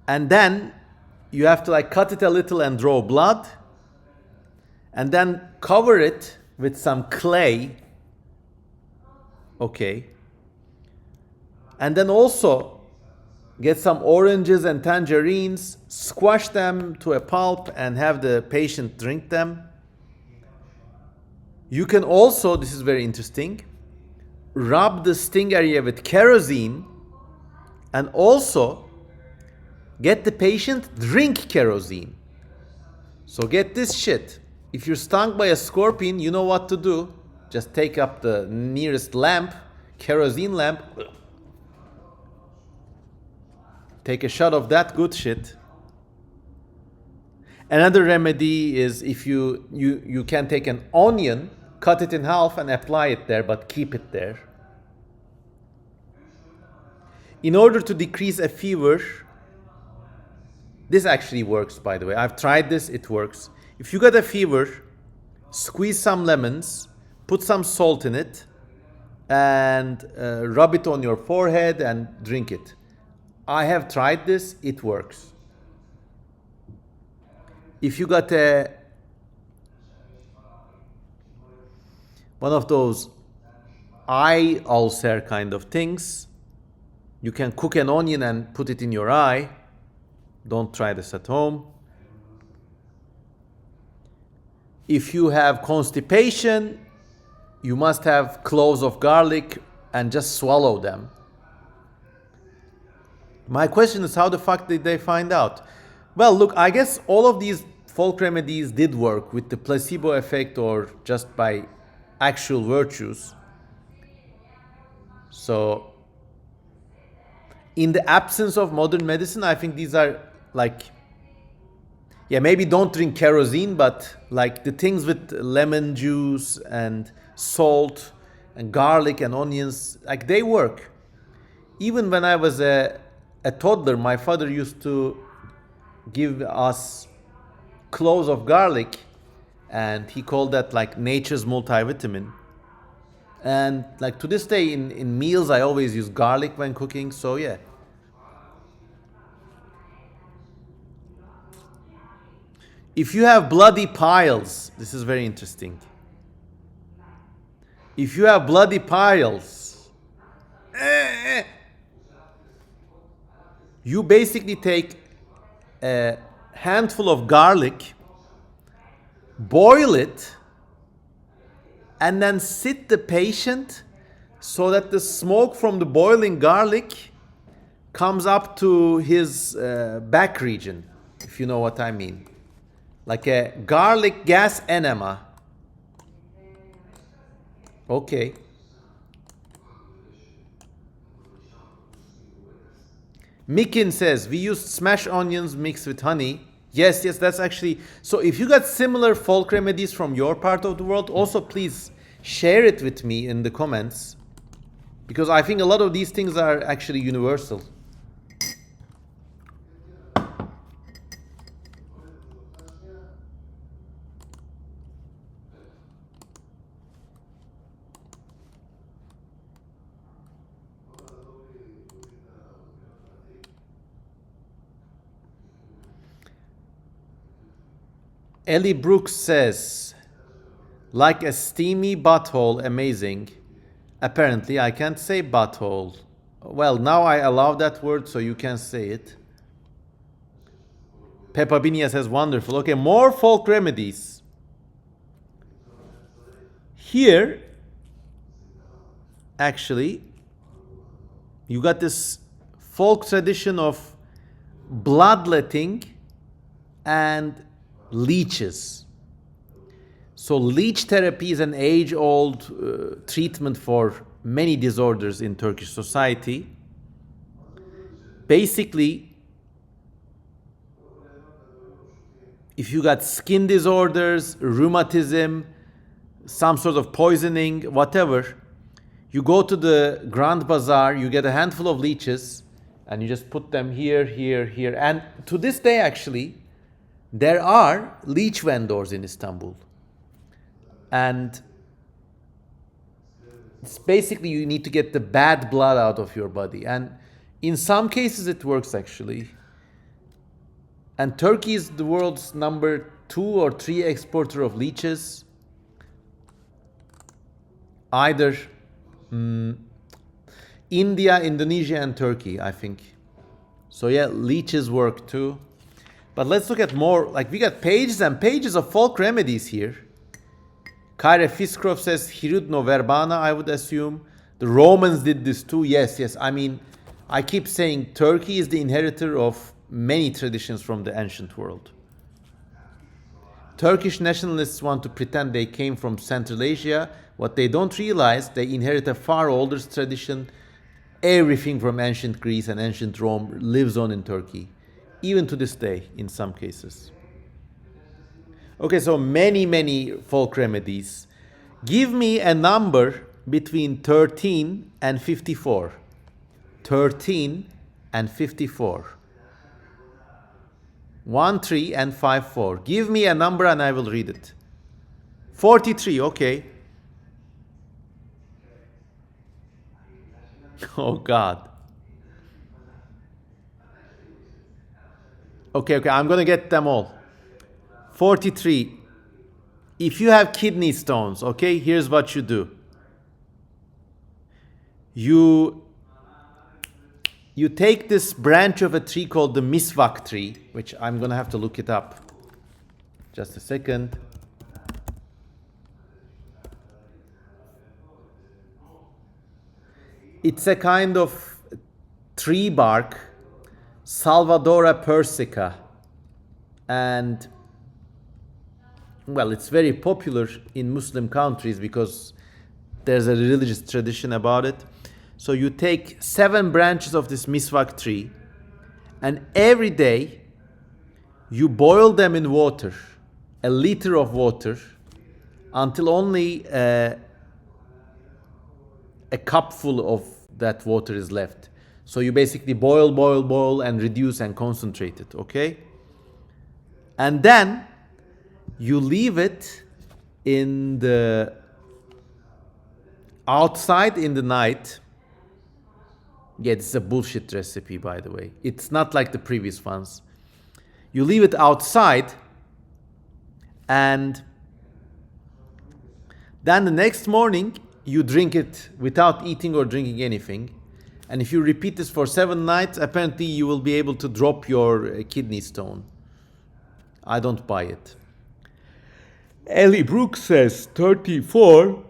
And then you have to like cut it a little and draw blood, and then cover it with some clay. Okay. And then also get some oranges and tangerines, squash them to a pulp and have the patient drink them. You can also, this is very interesting, rub the sting area with kerosene and also get the patient drink kerosene. So get this shit. If you're stung by a scorpion, you know what to do. Just take up the nearest lamp, kerosene lamp, take a shot of that good shit. Another remedy is if you can take an onion, cut it in half and apply it there, but keep it there. In order to decrease a fever, this actually works, by the way. I've tried this, it works. If you got a fever, squeeze some lemons, put some salt in it, and rub it on your forehead and drink it. I have tried this, it works. If you got one of those eye ulcer kind of things, you can cook an onion and put it in your eye. Don't try this at home. If you have constipation, you must have cloves of garlic and just swallow them. My question is, how the fuck did they find out? Well, look, I guess all of these folk remedies did work with the placebo effect or just by actual virtues. So, in the absence of modern medicine, I think these are like, yeah, maybe don't drink kerosene, but like the things with lemon juice and salt and garlic and onions, like they work. Even when I was a toddler, my father used to give us cloves of garlic, and he called that like nature's multivitamin. And like to this day in meals, I always use garlic when cooking, so yeah. If you have bloody piles, this is very interesting. If you have bloody piles, you basically take a handful of garlic, boil it, and then sit the patient so that the smoke from the boiling garlic comes up to his back region, if you know what I mean. Like a garlic gas enema. Okay. Mikin says, we used smashed onions mixed with honey. Yes, that's actually... So if you got similar folk remedies from your part of the world, also please share it with me in the comments. Because I think a lot of these things are actually universal. Ellie Brooks says, like a steamy butthole, amazing. Apparently, I can't say butthole. Well, now I allow that word, so you can say it. Peppa Binia says, wonderful. Okay, more folk remedies. Here, actually, you got this folk tradition of bloodletting and leeches. So leech therapy is an age-old treatment for many disorders in Turkish society. Basically, if you got skin disorders, rheumatism, some sort of poisoning, whatever, you go to the Grand Bazaar, you get a handful of leeches, and you just put them here, here, here. And to this day, actually, there are leech vendors in Istanbul. And it's basically you need to get the bad blood out of your body. And in some cases it works actually. And Turkey is the world's number 2 or 3 exporter of leeches. Either India, Indonesia, and Turkey, I think. So yeah, leeches work too. But let's look at more, like we got pages and pages of folk remedies here. Kaire Fiskrov says, Hirudno verbana, I would assume. The Romans did this too. Yes. I mean, I keep saying Turkey is the inheritor of many traditions from the ancient world. Turkish nationalists want to pretend they came from Central Asia. What they don't realize, they inherit a far older tradition. Everything from ancient Greece and ancient Rome lives on in Turkey. Even to this day, in some cases. Okay, so many folk remedies. Give me a number between 13 and 54. 13, and 54. 1, 3, and 5, 4. Give me a number and I will read it. 43, okay. Oh God. Okay, I'm gonna get them all. 43. If you have kidney stones, okay, here's what you do. You take this branch of a tree called the miswak tree, which I'm gonna have to look it up. Just a second. It's a kind of tree bark, Salvadora persica, and well, it's very popular in Muslim countries because there's a religious tradition about it. So you take 7 branches of this miswak tree, and every day you boil them in water, a liter of water, until only a cupful of that water is left. So you basically boil, and reduce and concentrate it, okay? And then you leave it in the outside in the night. Yeah, this is a bullshit recipe, by the way. It's not like the previous ones. You leave it outside, and then the next morning you drink it without eating or drinking anything. And if you repeat this for 7 nights, apparently you will be able to drop your kidney stone. I don't buy it. Ellie Brooks says 34.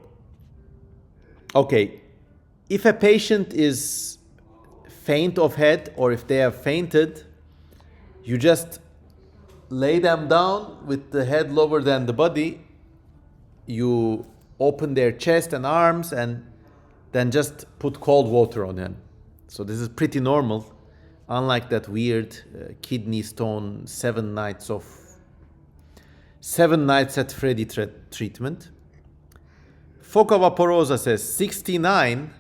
Okay, if a patient is faint of head, or if they have fainted, you just lay them down with the head lower than the body. You open their chest and arms and then just put cold water on them. So this is pretty normal, unlike that weird kidney stone 7 nights at Freddy treatment. Foca Vaporosa says 69.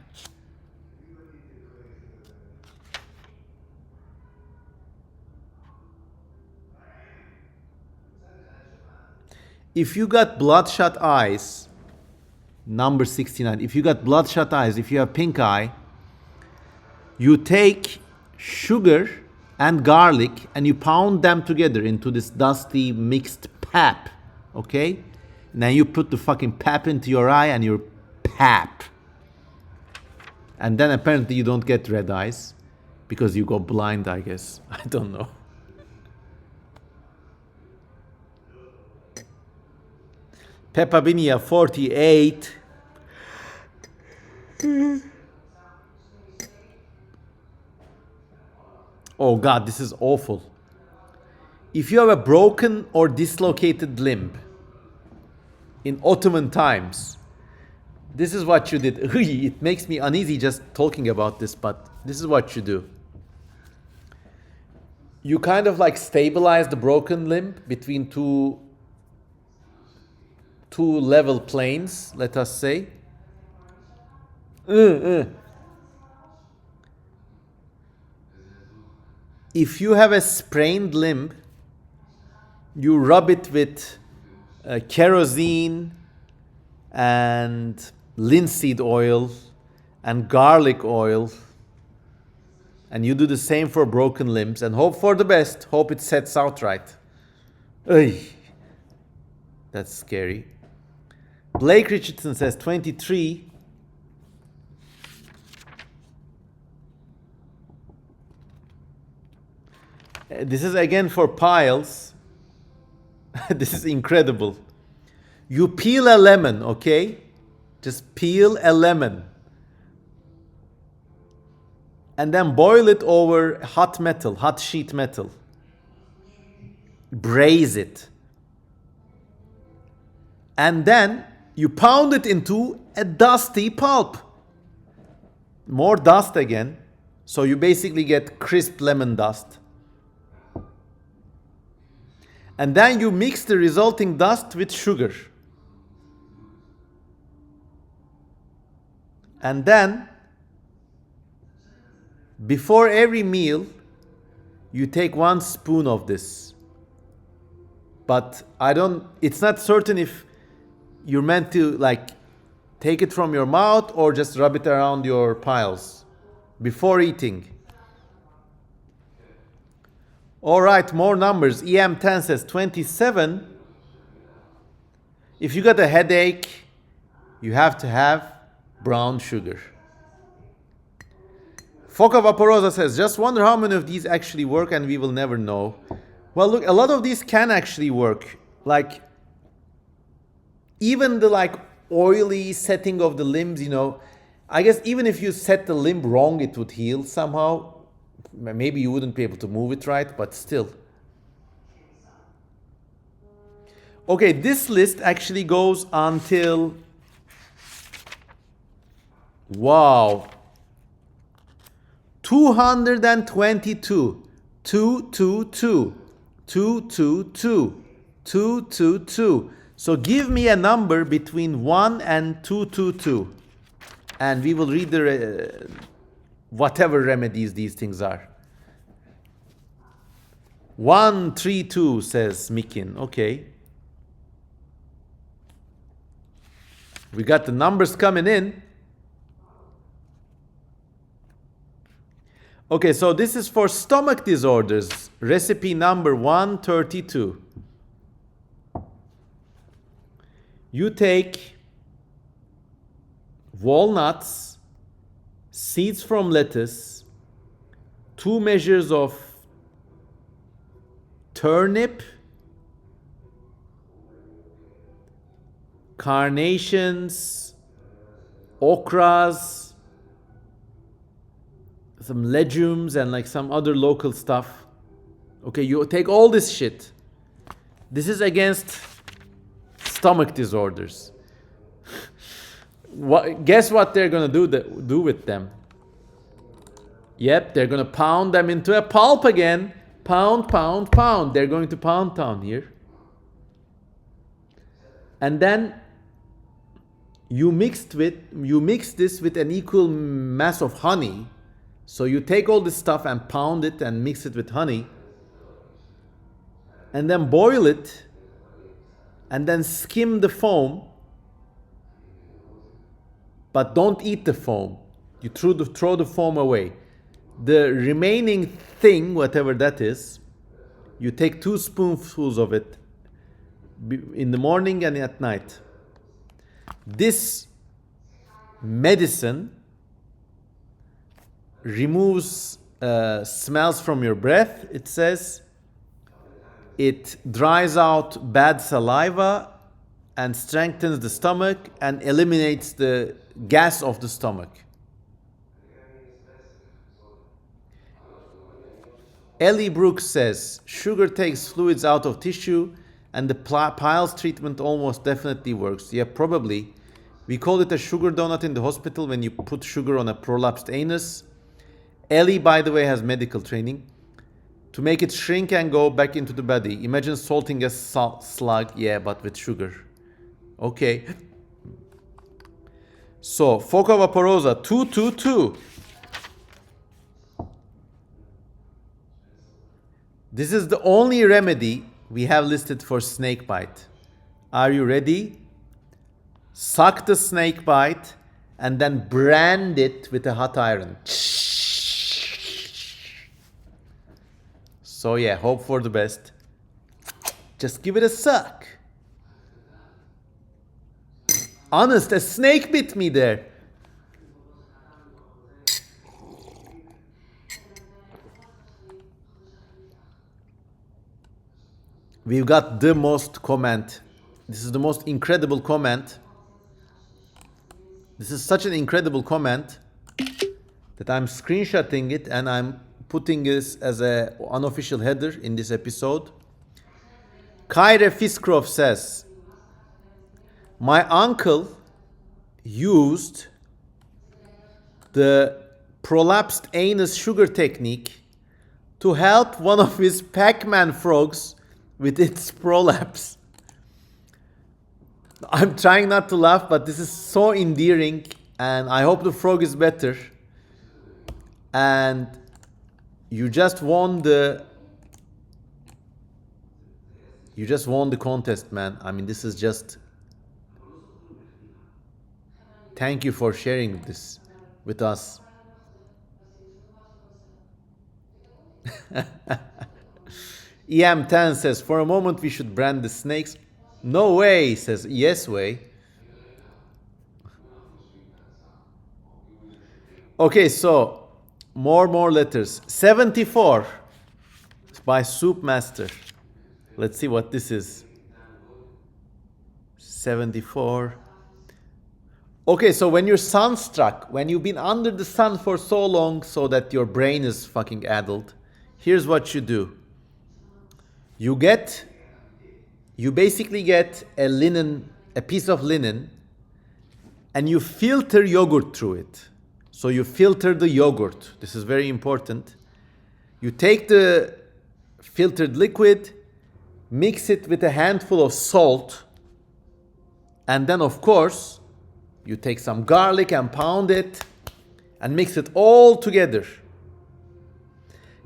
If you got bloodshot eyes, number 69, if you got bloodshot eyes, if you have pink eye, you take sugar and garlic and you pound them together into this dusty mixed pap, okay? Now you put the fucking pap into your eye and your pap. And then apparently you don't get red eyes because you go blind, I guess. I don't know. Peppa Binia 48. Oh God, this is awful. If you have a broken or dislocated limb in Ottoman times, this is what you did. It makes me uneasy just talking about this, but this is what you do. You kind of like stabilize the broken limb between two level planes, let us say. If you have a sprained limb, you rub it with kerosene and linseed oil and garlic oil, and you do the same for broken limbs and hope for the best. Hope it sets out right. That's scary. Blake Richardson says 23. This is again for piles. This is incredible. You peel a lemon, okay? Just peel a lemon. And then boil it over hot sheet metal. Braise it. And then you pound it into a dusty pulp. More dust again. So you basically get crisp lemon dust. And then you mix the resulting dust with sugar. And then Before every meal, you take 1 spoon of this. But it's not certain if you're meant to like take it from your mouth or just rub it around your piles before eating. All right, more numbers. EM10 says 27. If you got a headache, you have to have brown sugar. Foca Vaporosa says, just wonder how many of these actually work and we will never know. Well, look, a lot of these can actually work. Like, even the like oily setting of the limbs, you know, I guess even if you set the limb wrong, it would heal somehow. Maybe you wouldn't be able to move it right, but still. Okay, this list actually goes until, wow, 222, 222, 222, 222. So give me a number between 1 and 222, and we will read the whatever remedies these things are. 132 says Mikin. Okay. We got the numbers coming in. Okay, so this is for stomach disorders. Recipe number 132. You take walnuts, seeds from lettuce, 2 measures of turnip, carnations, okras, some legumes, and like some other local stuff. Okay, you take all this shit. This is against stomach disorders. Guess what they're gonna do with them? Yep, they're gonna pound them into a pulp again. Pound, pound, pound. They're going to pound town here. And then you mix this with an equal mass of honey. So you take all this stuff and pound it and mix it with honey. And then boil it. And then skim the foam. But don't eat the foam. You throw the foam away. The remaining thing, whatever that is, you take 2 spoonfuls of it in the morning and at night. This medicine removes smells from your breath, it says. It dries out bad saliva and strengthens the stomach and eliminates the gas of the stomach. Ellie Brooks says, sugar takes fluids out of tissue and the piles treatment almost definitely works. Yeah, probably. We call it a sugar donut in the hospital when you put sugar on a prolapsed anus. Ellie, by the way, has medical training. To make it shrink and go back into the body. Imagine salting a slug, yeah, but with sugar. Okay. So, Foca Vaporosa, 222. This is the only remedy we have listed for snake bite. Are you ready? Suck the snake bite and then brand it with a hot iron. So yeah, hope for the best. Just give it a suck. Honest, a snake bit me there. We've got the most comment. This is the most incredible comment. This is such an incredible comment that I'm screenshotting it and I'm putting this as an unofficial header in this episode. Kyre Fiskrov says, my uncle used the prolapsed anus sugar technique to help one of his Pac-Man frogs with its prolapse. I'm trying not to laugh, but this is so endearing and I hope the frog is better. and you just won the contest, man. I mean, this is just, thank you for sharing this with us. EM10 says, for a moment we should brand the snakes. No way, says yes way. Okay, so more letters. 74 by Soup Master. Let's see what this is. 74. Okay, so when you're sunstruck, when you've been under the sun for so long so that your brain is fucking addled, here's what you do. You basically get a piece of linen, and you filter yogurt through it. So you filter the yogurt. This is very important. You take the filtered liquid, mix it with a handful of salt, and then of course, you take some garlic and pound it and mix it all together.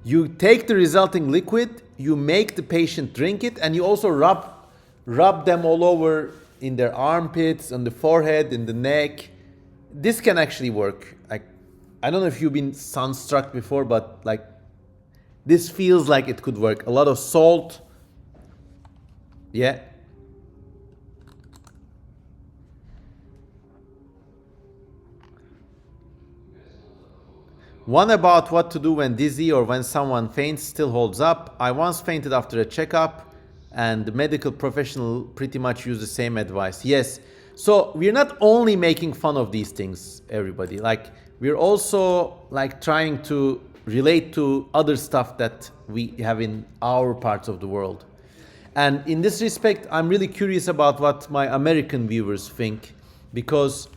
You take the resulting liquid, you make the patient drink it, and you also rub them all over in their armpits, on the forehead, in the neck. This can actually work. I don't know if you've been sunstruck before, but like this feels like it could work. A lot of salt. Yeah. One about what to do when dizzy or when someone faints still holds up. I once fainted after a checkup, and the medical professional pretty much used the same advice. Yes. So we're not only making fun of these things, everybody. Like, we're also like trying to relate to other stuff that we have in our parts of the world. And in this respect, I'm really curious about what my American viewers think, because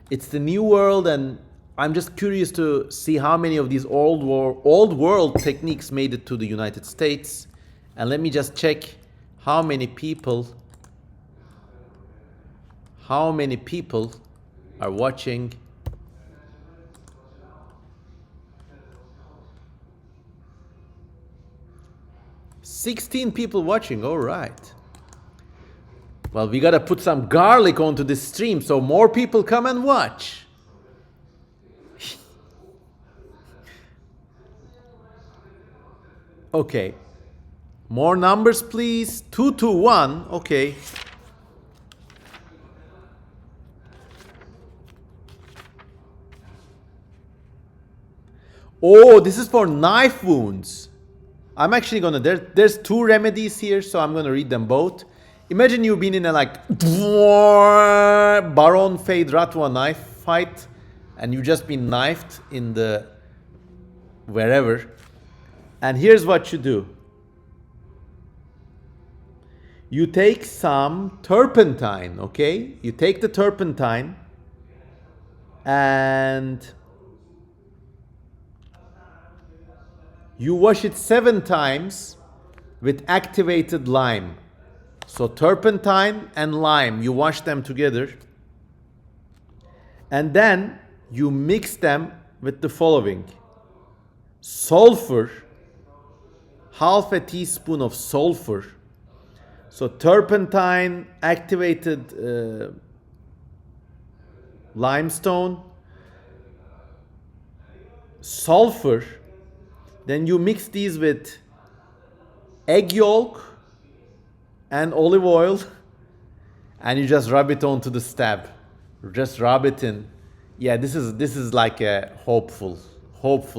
it's the new world, and I'm just curious to see how many of these old world techniques made it to the United States. And let me just check how many people are watching. "16 people watching, all right. Well, we gotta put some garlic onto this stream so more people come and watch." Okay. More numbers, please. 221. Okay. Oh, this is for knife wounds. I'm actually gonna, there's 2 remedies here, so I'm gonna read them both. Imagine you've been in a like Baron Fade Ratwa knife fight, and you've just been knifed in the wherever. And here's what you do. You take some turpentine, okay? You take the turpentine and you wash it 7 times with activated lime. So turpentine and lime, you wash them together. And then you mix them with the following: sulfur, half a teaspoon of sulfur. So turpentine, activated limestone, sulfur. Then you mix these with egg yolk and olive oil, and you just rub it onto the stab. Just rub it in. Yeah, this is like a hopeful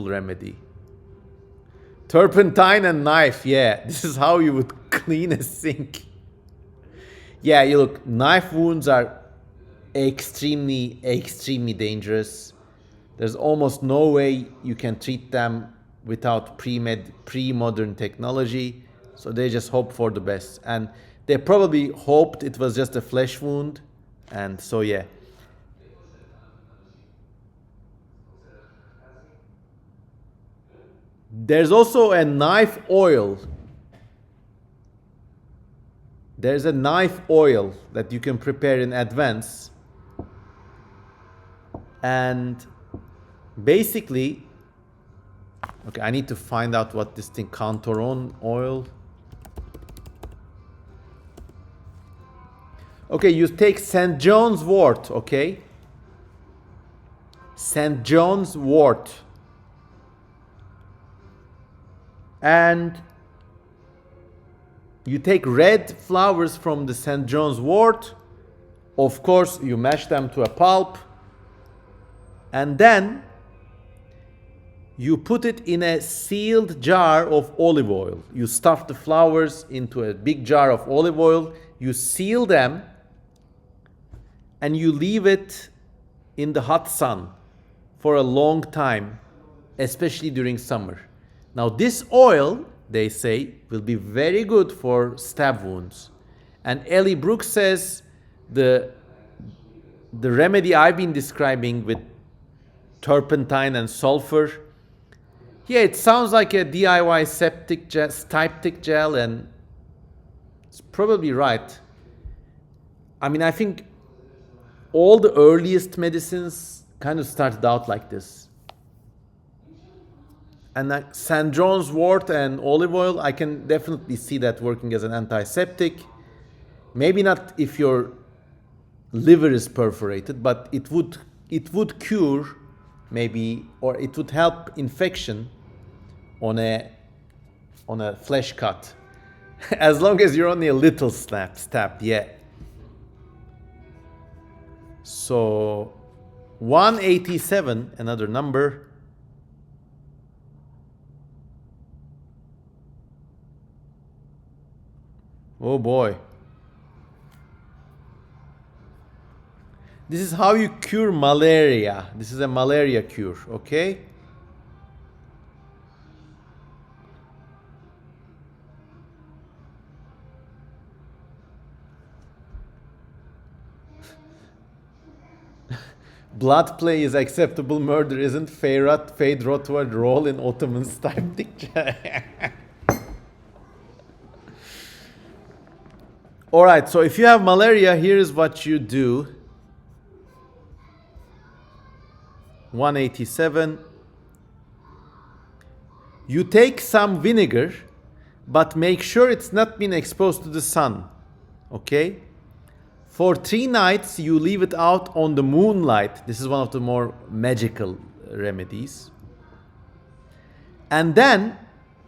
remedy. Turpentine and knife, yeah. This is how you would clean a sink. Yeah, you look, knife wounds are extremely dangerous. There's almost no way you can treat them without pre-modern technology. So they just hope for the best. And they probably hoped it was just a flesh wound. And so, yeah. There's also a knife oil. There's a knife oil that you can prepare in advance. And basically, Okay, I need to find out what this thing, Cantoron oil. Okay, you take St. John's wort, okay? St. John's wort. And you take red flowers from the St. John's wort. Of course, you mash them to a pulp. And then you put it in a sealed jar of olive oil. You stuff the flowers into a big jar of olive oil. You seal them. And you leave it in the hot sun for a long time, especially during summer. Now this oil, they say, will be very good for stab wounds. And Ellie Brooks says the remedy I've been describing with turpentine and sulfur, yeah, it sounds like a DIY styptic gel, and it's probably right. I mean, I think all the earliest medicines kind of started out like this. And like St. John's wort and olive oil, I can definitely see that working as an antiseptic. Maybe not if your liver is perforated, but it would cure maybe, or it would help infection on a flesh cut. As long as you're only a little stab, yeah. So 187, another number. Oh boy. This is how you cure malaria. This is a malaria cure, okay? Blood play is acceptable, murder isn't. Fade Rotward role in Ottoman styptic. Alright, so if you have malaria, here is what you do. 187. You take some vinegar, but make sure it's not been exposed to the sun. Okay? For 3 nights, you leave it out on the moonlight. This is one of the more magical remedies. And then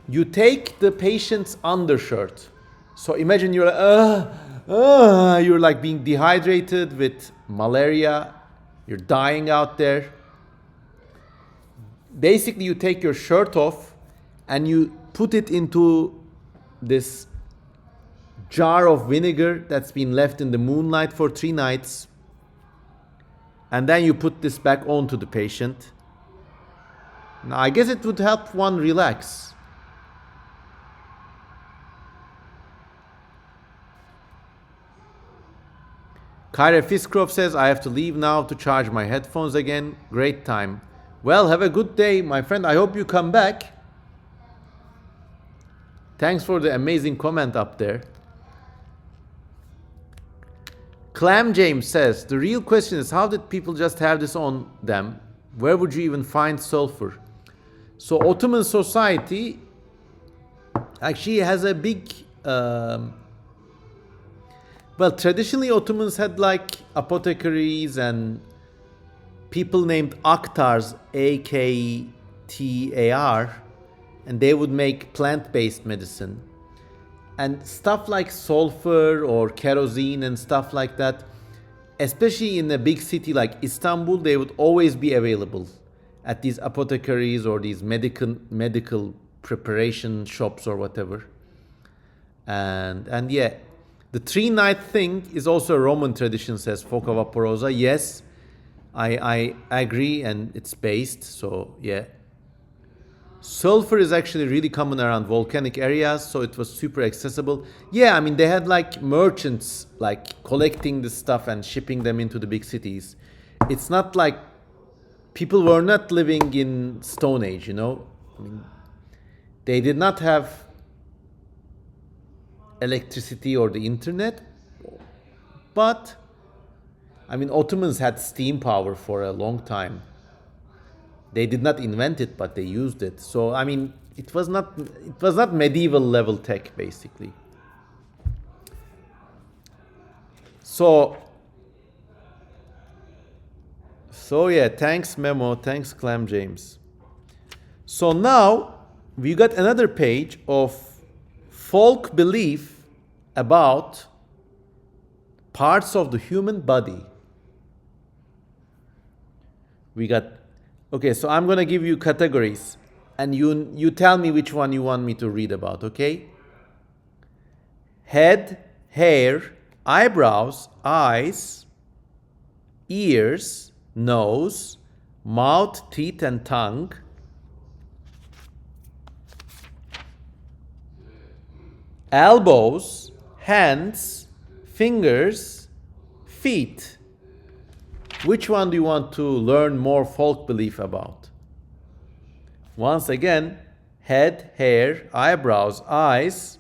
you take the patient's undershirt. So imagine you're like being dehydrated with malaria. You're dying out there. Basically, you take your shirt off and you put it into this jar of vinegar that's been left in the moonlight for 3 nights. And then you put this back onto the patient. Now, I guess it would help one relax. Kyra Fiskrov says, I have to leave now to charge my headphones again. Great time. Well, have a good day, my friend. I hope you come back. Thanks for the amazing comment up there. Clam James says, the real question is, how did people just have this on them? Where would you even find sulfur? So Ottoman society actually has a big... well, traditionally Ottomans had like apothecaries and people named Aktars, A-K-T-A-R, and they would make plant-based medicine. And stuff like sulfur or kerosene and stuff like that, especially in a big city like Istanbul, they would always be available at these apothecaries or these medical preparation shops or whatever. And yeah, the 3-night thing is also a Roman tradition, says Foca Vaporosa. Yes, I agree, and it's based, so yeah. Sulfur is actually really common around volcanic areas, so it was super accessible. Yeah, I mean, they had like merchants like collecting the stuff and shipping them into the big cities. It's not like people were not living in Stone Age, you know. I mean, they did not have electricity or the internet, but I mean, Ottomans had steam power for a long time. They did not invent it, but they used it. So I mean, it was not medieval level tech basically. So yeah, thanks Memo, thanks Clam James. So now we got another page of folk belief about parts of the human body. We got, okay, so I'm gonna give you categories and you tell me which one you want me to read about, okay? Head, hair, eyebrows, eyes, ears, nose, mouth, teeth, and tongue. Elbows, hands, fingers, feet. Which one do you want to learn more folk belief about? Once again, head, hair, eyebrows, eyes,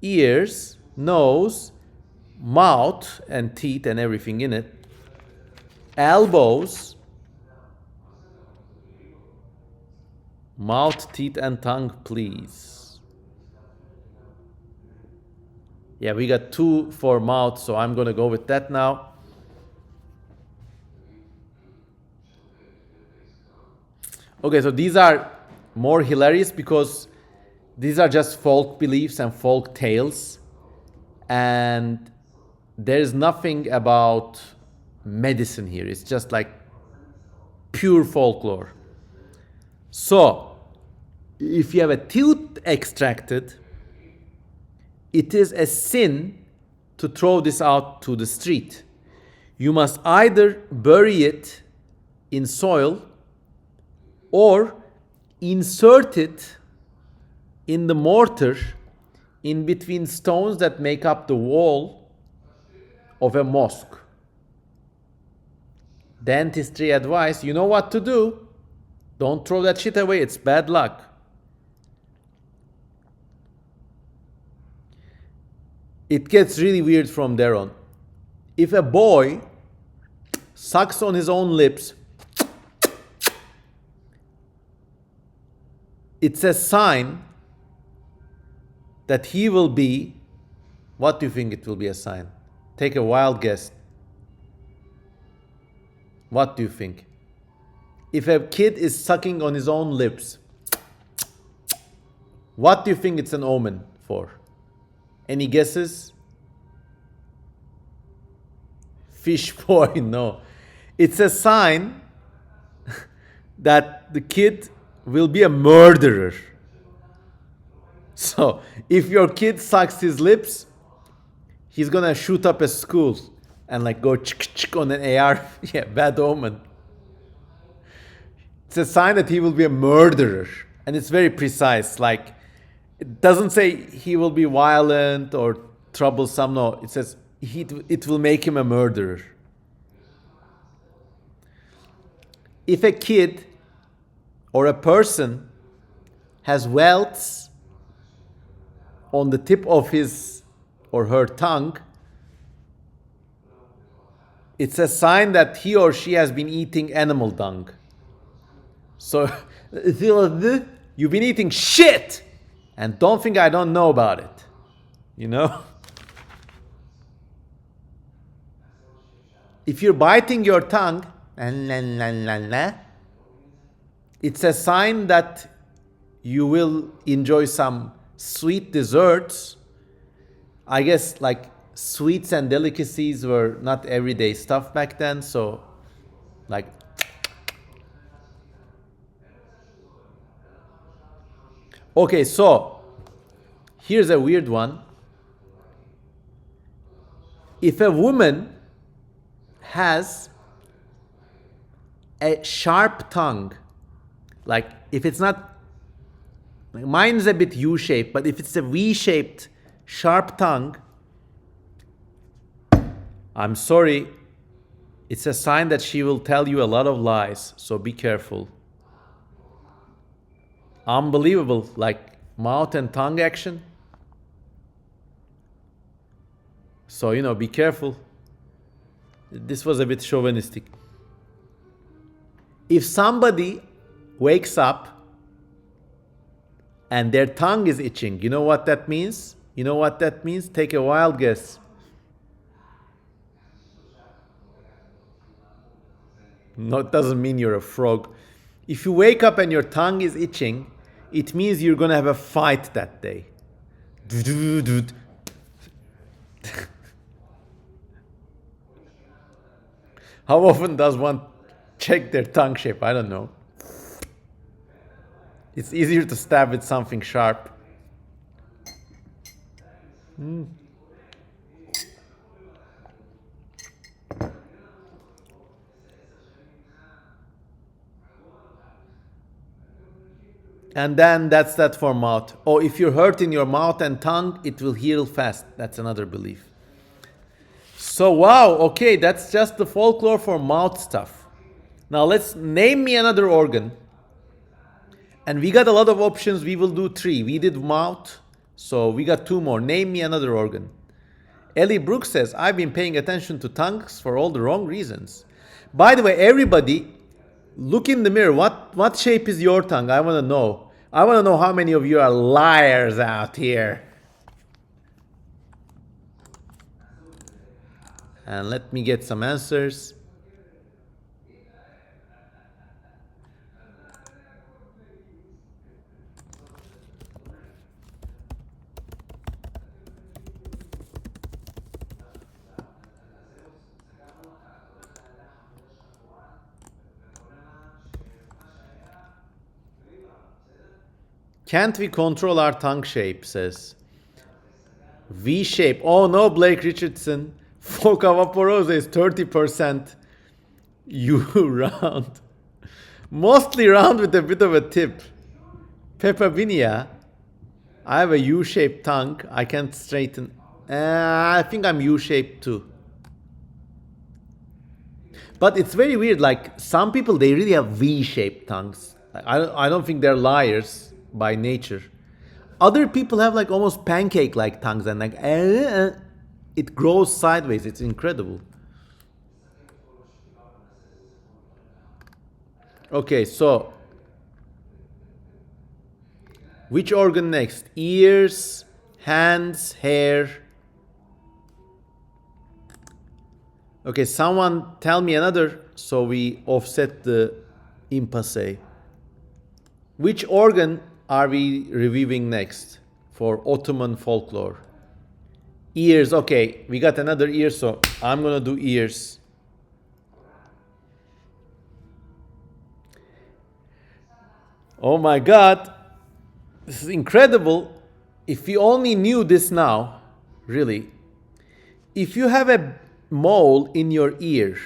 ears, nose, mouth, and teeth and everything in it. Elbows, mouth, teeth, and tongue, please. Yeah, we got 2 for mouth, so I'm gonna go with that now. Okay, so these are more hilarious because these are just folk beliefs and folk tales, and there's nothing about medicine here. It's just like pure folklore. So, if you have a tooth extracted, it is a sin to throw this out to the street. You must either bury it in soil or insert it in the mortar in between stones that make up the wall of a mosque. Dentistry advice, you know what to do. Don't throw that shit away, it's bad luck. It gets really weird from there on. If a boy sucks on his own lips, it's a sign that he will be, what do you think it will be a sign? Take a wild guess. What do you think? If a kid is sucking on his own lips, what do you think it's an omen for? Any guesses? Fish boy, no. It's a sign that the kid will be a murderer. So, if your kid sucks his lips, he's gonna shoot up a school and like go chick on an AR. Yeah, bad omen. It's a sign that he will be a murderer. And it's very precise. Like, it doesn't say he will be violent or troublesome. No, it says it will make him a murderer. If a kid or a person has welts on the tip of his or her tongue, it's a sign that he or she has been eating animal dung. So, you've been eating shit, and don't think I don't know about it. You know? If you're biting your tongue, it's a sign that you will enjoy some sweet desserts. I guess like sweets and delicacies were not everyday stuff back then, so like okay, so here's a weird one. If a woman has a sharp tongue, like if it's not, mine's a bit U-shaped, but if it's a V-shaped sharp tongue, I'm sorry, it's a sign that she will tell you a lot of lies, so be careful. Unbelievable, like mouth and tongue action. So, you know, be careful. This was a bit chauvinistic. If somebody wakes up and their tongue is itching, you know what that means? You know what that means? Take a wild guess. No, it doesn't mean you're a frog. If you wake up and your tongue is itching, it means you're gonna have a fight that day. How often does one check their tongue shape? I don't know. It's easier to stab with something sharp. And then that's that for mouth. Or if you're hurt in your mouth and tongue, it will heal fast. That's another belief. So wow, okay, that's just the folklore for mouth stuff. Now let's name me another organ. And we got a lot of options. We will do 3. We did mouth, so we got 2 more. Name me another organ. Ellie Brooks says, I've been paying attention to tongues for all the wrong reasons. By the way, everybody, look in the mirror. What shape is your tongue? I want to know. I want to know how many of you are liars out here. And let me get some answers. Can't we control our tongue shape, says. V shape. Oh no, Blake Richardson. Foca Vaporosa is 30% U round. Mostly round with a bit of a tip. Peppa Vinia. I have a U-shaped tongue. I can't straighten. I think I'm U-shaped too. But it's very weird. Like some people, they really have V-shaped tongues. I don't think they're liars by nature. Other people have like almost pancake-like tongues and like it grows sideways. It's incredible. Okay, so which organ next? Ears, hands, hair. Okay, someone tell me another so we offset the impasse. Which organ are we reviewing next for Ottoman folklore? Ears, okay, we got another ear, so I'm gonna do ears. Oh my God, this is incredible. If you only knew this now, really, if you have a mole in your ear,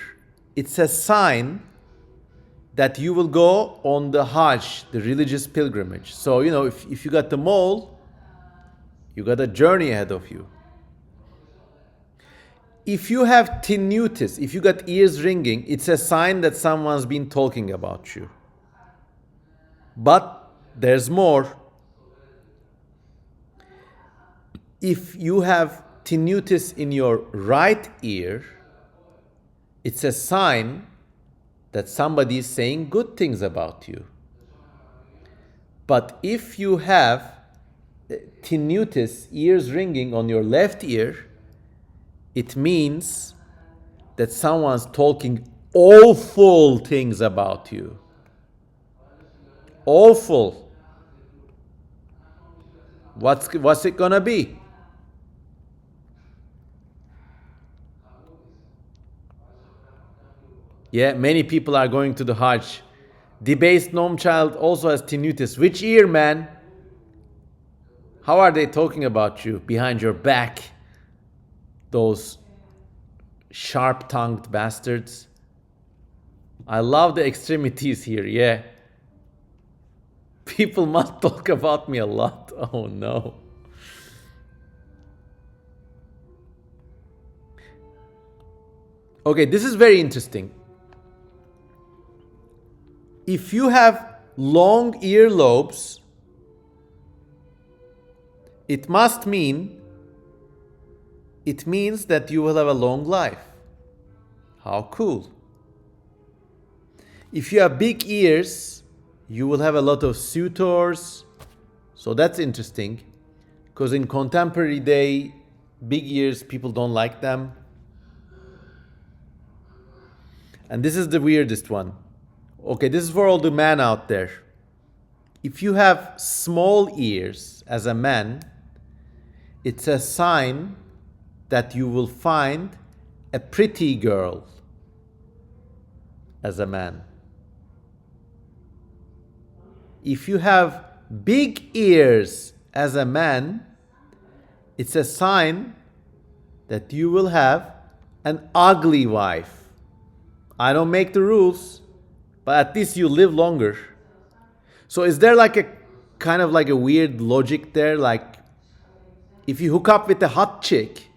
it's a sign that you will go on the Hajj, the religious pilgrimage. So, you know, if you got the mole, you got a journey ahead of you. If you have tinnitus, if you got ears ringing, it's a sign that someone's been talking about you. But there's more. If you have tinnitus in your right ear, it's a sign that somebody is saying good things about you. But if you have tinnitus, ears ringing on your left ear, it means that someone's talking awful things about you. Awful. What's it gonna be? Yeah, many people are going to the Hajj. Debased Gnome Child also has tinnitus. Which ear, man? How are they talking about you behind your back? Those sharp-tongued bastards. I love the extremities here, yeah. People must talk about me a lot. Oh no. Okay, this is very interesting. If you have long earlobes, it means that you will have a long life. How cool. If you have big ears, you will have a lot of suitors. So that's interesting. Because in contemporary day, big ears, people don't like them. And this is the weirdest one. Okay, this is for all the men out there. If you have small ears as a man, it's a sign that you will find a pretty girl as a man. If you have big ears as a man, it's a sign that you will have an ugly wife. I don't make the rules, but at least you live longer. So is there like a kind of like a weird logic there? Like if you hook up with a hot chick,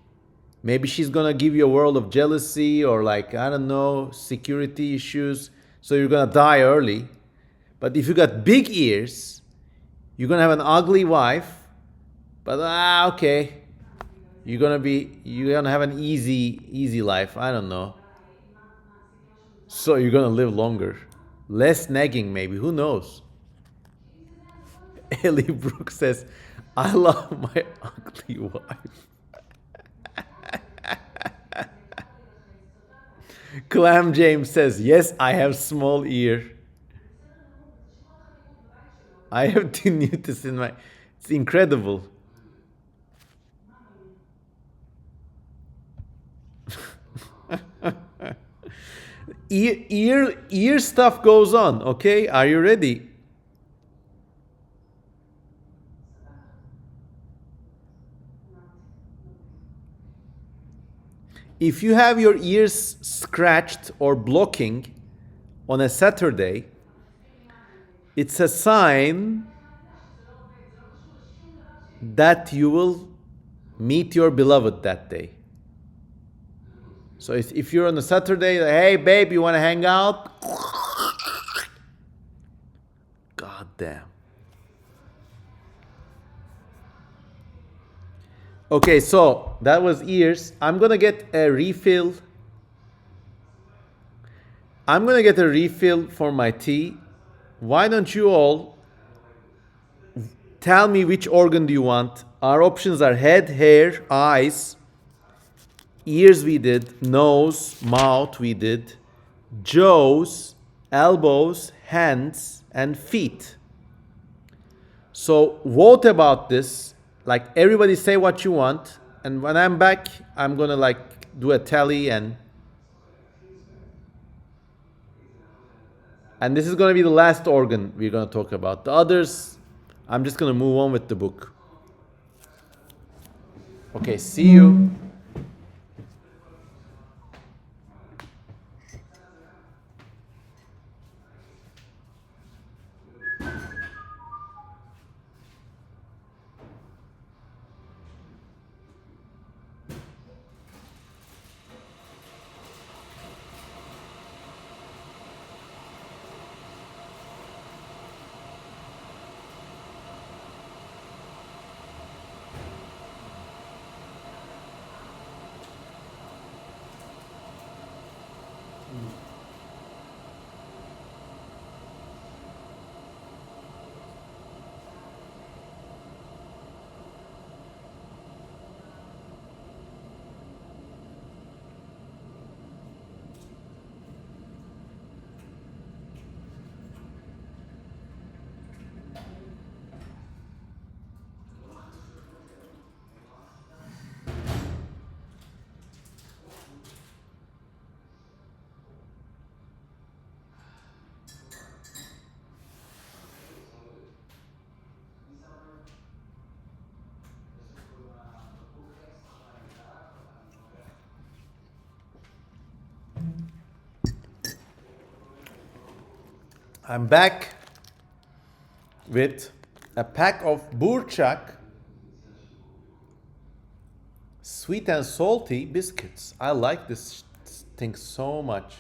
maybe she's gonna give you a world of jealousy or like, I don't know, security issues. So you're gonna die early. But if you got big ears, you're gonna have an ugly wife. But okay, you're gonna have an easy life. I don't know. So you're gonna live longer, less nagging maybe. Who knows? Ellie Brooks says, "I love my ugly wife." Clam James says, "Yes, I have small ear. I have tinnitus in my." It's incredible. Ear stuff goes on. Okay, are you ready? If you have your ears scratched or blocking on a Saturday, it's a sign that you will meet your beloved that day. So if you're on a Saturday, hey babe, you want to hang out? God damn. Okay, so that was ears. I'm gonna get a refill. I'm gonna get a refill for my tea. Why don't you all tell me which organ do you want? Our options are head, hair, eyes, ears we did, nose, mouth we did, jaws, elbows, hands, and feet. So vote about this. Like everybody say what you want. And when I'm back, I'm gonna like do a tally and this is gonna be the last organ we're gonna talk about. The others, I'm just gonna move on with the book. Okay, see you. I'm back with a pack of Burçak sweet and salty biscuits. I like this thing so much.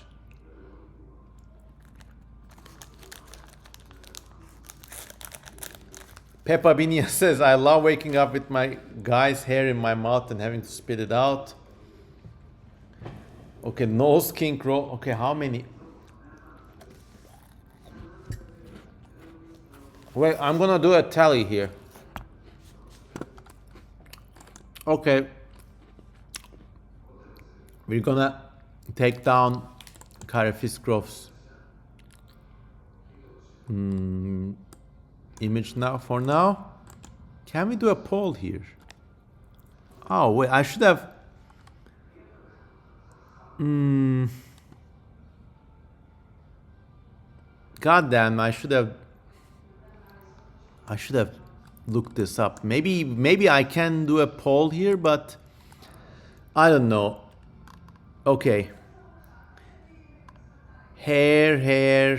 Peppa Binia says, I love waking up with my guy's hair in my mouth and having to spit it out. Okay, nose kink roll. Okay, how many? Wait, I'm gonna do a tally here. Okay. We're gonna take down Kare Fiskrov's image now. For now, can we do a poll here? Oh wait, I should have. God damn, I should have looked this up. Maybe I can do a poll here, but I don't know. Okay. Hair,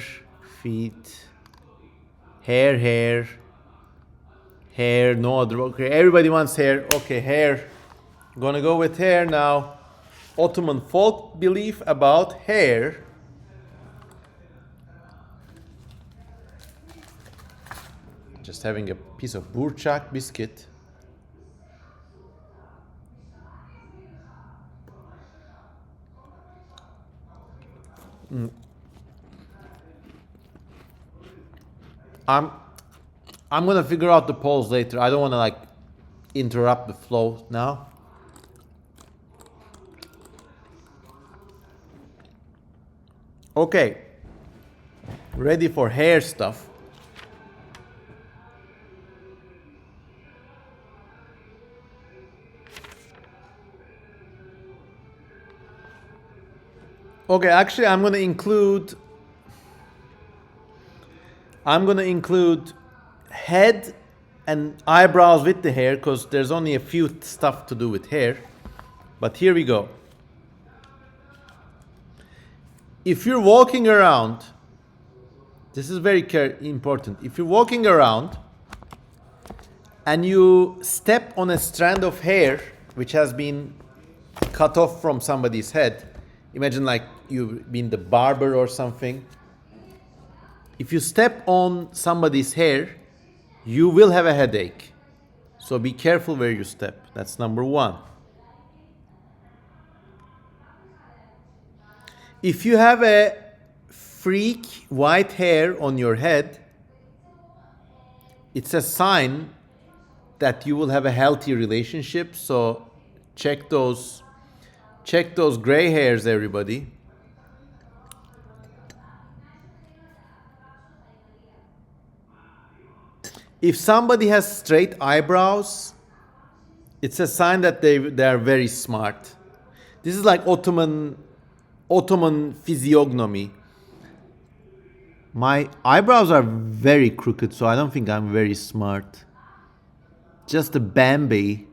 feet. Hair. No other. Okay, everybody wants hair. Okay, hair. Gonna go with hair now. Ottoman folk belief about hair. Just having a piece of burçak biscuit. I'm gonna figure out the polls later. I don't want to like interrupt the flow now. Okay, ready for hair stuff. Okay, actually I'm gonna include head and eyebrows with the hair because there's only a few stuff to do with hair. But here we go. If you're walking around, this is very important. If you're walking around and you step on a strand of hair which has been cut off from somebody's head, imagine like you've been the barber or something. If you step on somebody's hair, you will have a headache. So be careful where you step. That's number one. If you have a freak white hair on your head, it's a sign that you will have a healthy relationship. So check those gray hairs, everybody. If somebody has straight eyebrows, it's a sign that they are very smart. This is like Ottoman physiognomy. My eyebrows are very crooked, so I don't think I'm very smart. Just a Bambi.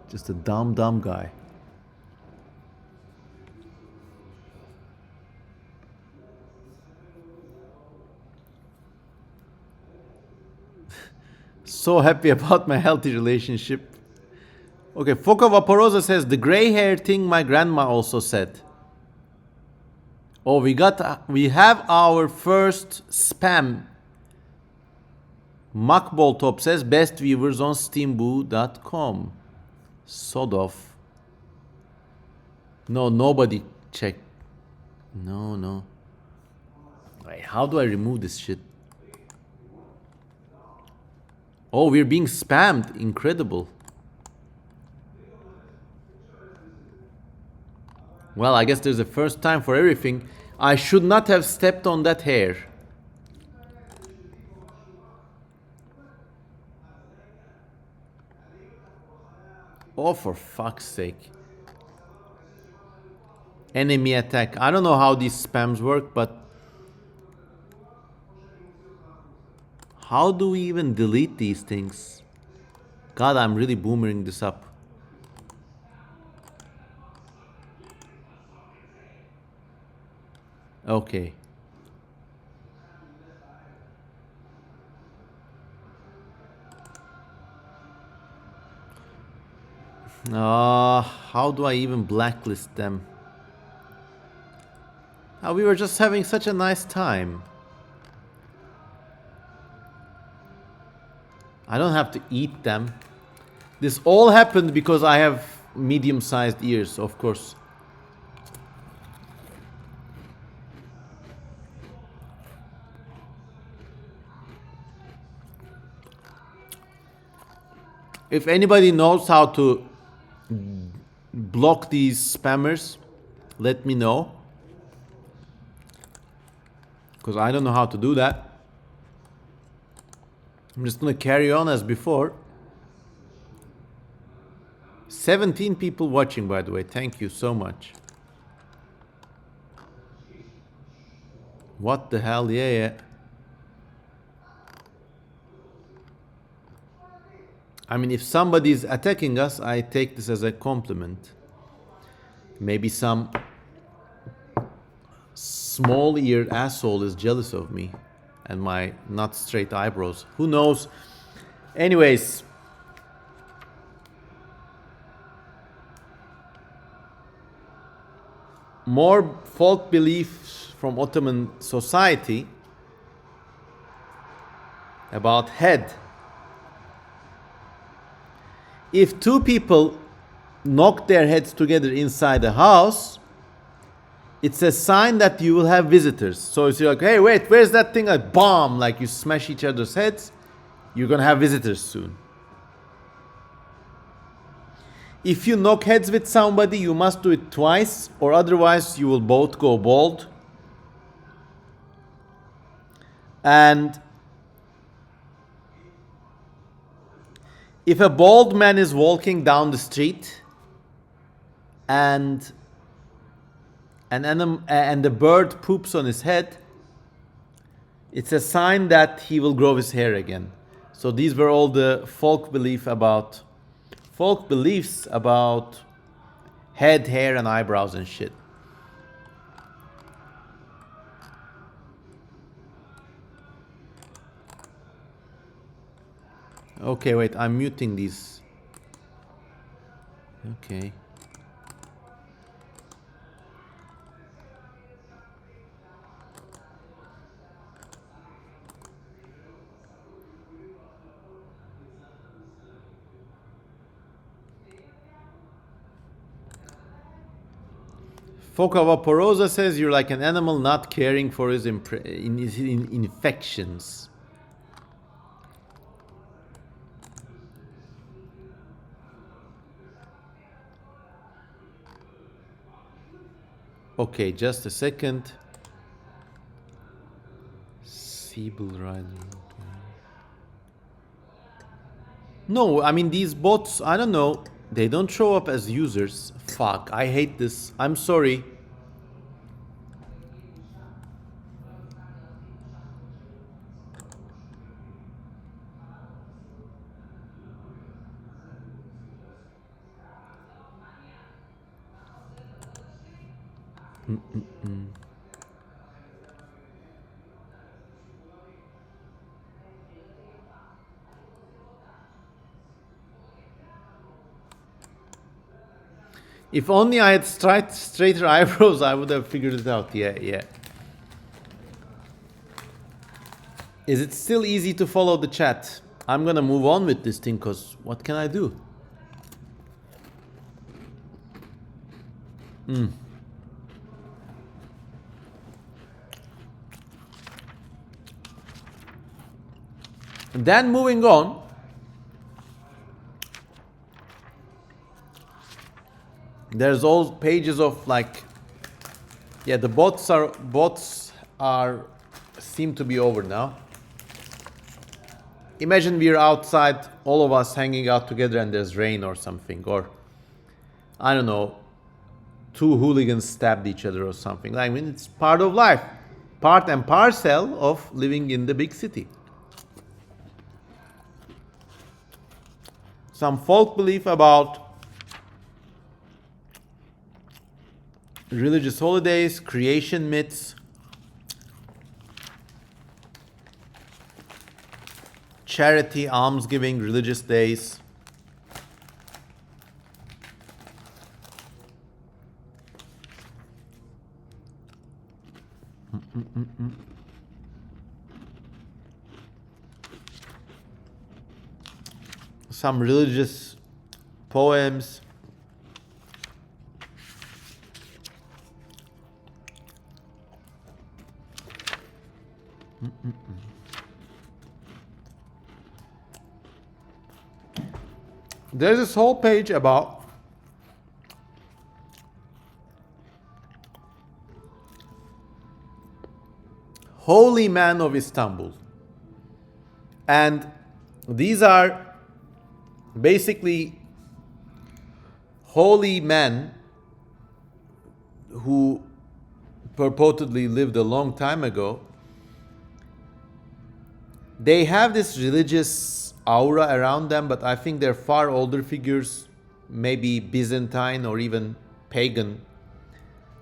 Just a dumb guy. So happy about my healthy relationship. Okay, Foco Vaporosa says the gray hair thing my grandma also said. Oh, we have our first spam. Makbol Top says best viewers on steamboo.com. Sod off. No, nobody checked. No. Wait, how do I remove this shit? Oh, we're being spammed. Incredible. Well, I guess there's a first time for everything. I should not have stepped on that hair. Oh, for fuck's sake. Enemy attack. I don't know how these spams work, but how do we even delete these things? God, I'm really boomering this up. Okay. How do I even blacklist them? We were just having such a nice time. I don't have to eat them. This all happened because I have medium-sized ears, of course. If anybody knows how to block these spammers, let me know. Because I don't know how to do that. I'm just gonna carry on as before. 17 people watching, by the way. Thank you so much. What the hell? Yeah. I mean, if somebody's attacking us, I take this as a compliment. Maybe some small-eared asshole is jealous of me and my not straight eyebrows. Who knows? Anyways. More folk beliefs from Ottoman society about head. If two people knock their heads together inside a house, it's a sign that you will have visitors. So it's like, hey, wait, where's that thing? Like, bomb, like you smash each other's heads, you're gonna have visitors soon. If you knock heads with somebody, you must do it twice, or otherwise you will both go bald. And if a bald man is walking down the street and the bird poops on his head, it's a sign that he will grow his hair again. So these were all the folk beliefs about head, hair, and eyebrows and shit. Okay, wait, I'm muting these. Okay. Foca Vaporosa says you're like an animal not caring for his infections. Okay, just a second. Siebel Rider. No, I mean these bots, I don't know. They don't show up as users. Fuck, I hate this. I'm sorry. If only I had straighter eyebrows, I would have figured it out. Yeah. Is it still easy to follow the chat? I'm gonna move on with this thing, because what can I do? Then moving on. There's all pages of like, yeah, the bots are seem to be over now. Imagine we're outside, all of us hanging out together, and there's rain or something, or I don't know, two hooligans stabbed each other or something. I mean, it's part of life, part and parcel of living in the big city. Some folk belief about religious holidays, creation myths, charity, almsgiving, religious days. Some religious poems. There's this whole page about holy man of Istanbul. And these are basically holy men who purportedly lived a long time ago. They have this religious aura around them, but I think they're far older figures, maybe Byzantine or even pagan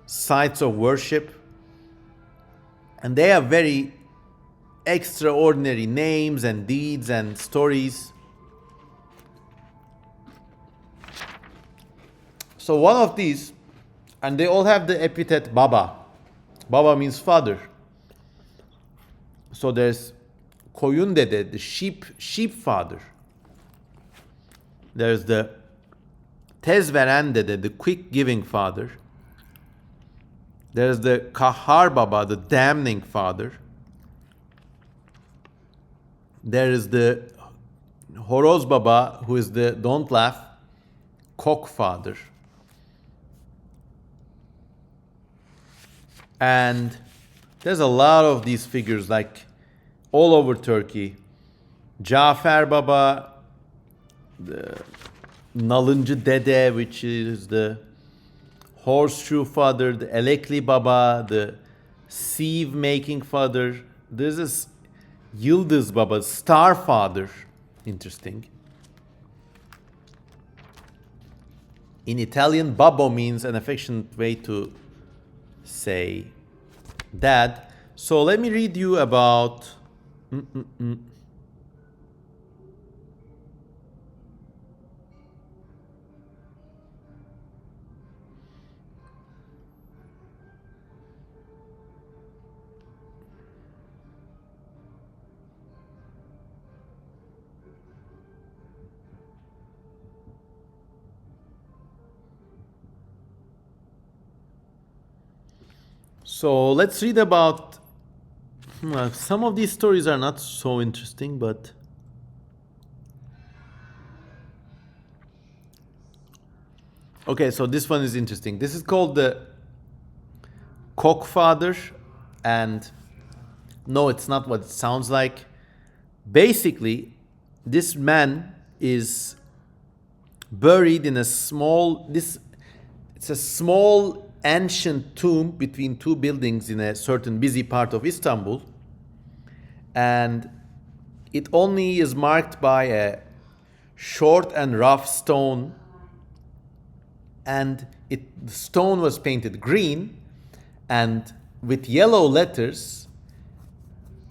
sites of worship. And they have very extraordinary names and deeds and stories. So one of these, and they all have the epithet Baba. Baba means father. So there's Koyun Dede, the sheep father. There's the Tez Veren Dede, the quick giving father. There's the Kahhar Baba, the damning father. There is the Horoz Baba, who is the don't laugh, cock father. And there's a lot of these figures, like all over Turkey. Cafer Baba, the Nalıncı Dede, which is the horseshoe father, the Elekli Baba, the sieve making father. There's this Yıldız Baba, star father. Interesting. In Italian, babbo means an affectionate way to say dad. So let me read you about So let's read about some of these stories are not so interesting, but okay, so this one is interesting. This is called the Cock Father, and no, it's not what it sounds like. Basically, this man is buried in a small it's a small ancient tomb between two buildings in a certain busy part of Istanbul, and it only is marked by a short and rough stone, and the stone was painted green, and with yellow letters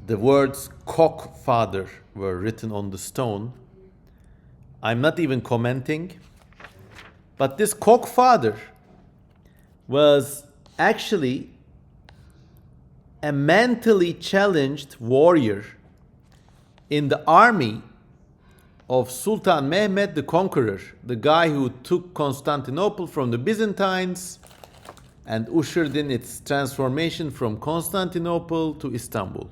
the words Cock Father were written on the stone. I'm not even commenting, but this Cock Father was actually a mentally challenged warrior in the army of Sultan Mehmed the Conqueror, the guy who took Constantinople from the Byzantines and ushered in its transformation from Constantinople to Istanbul.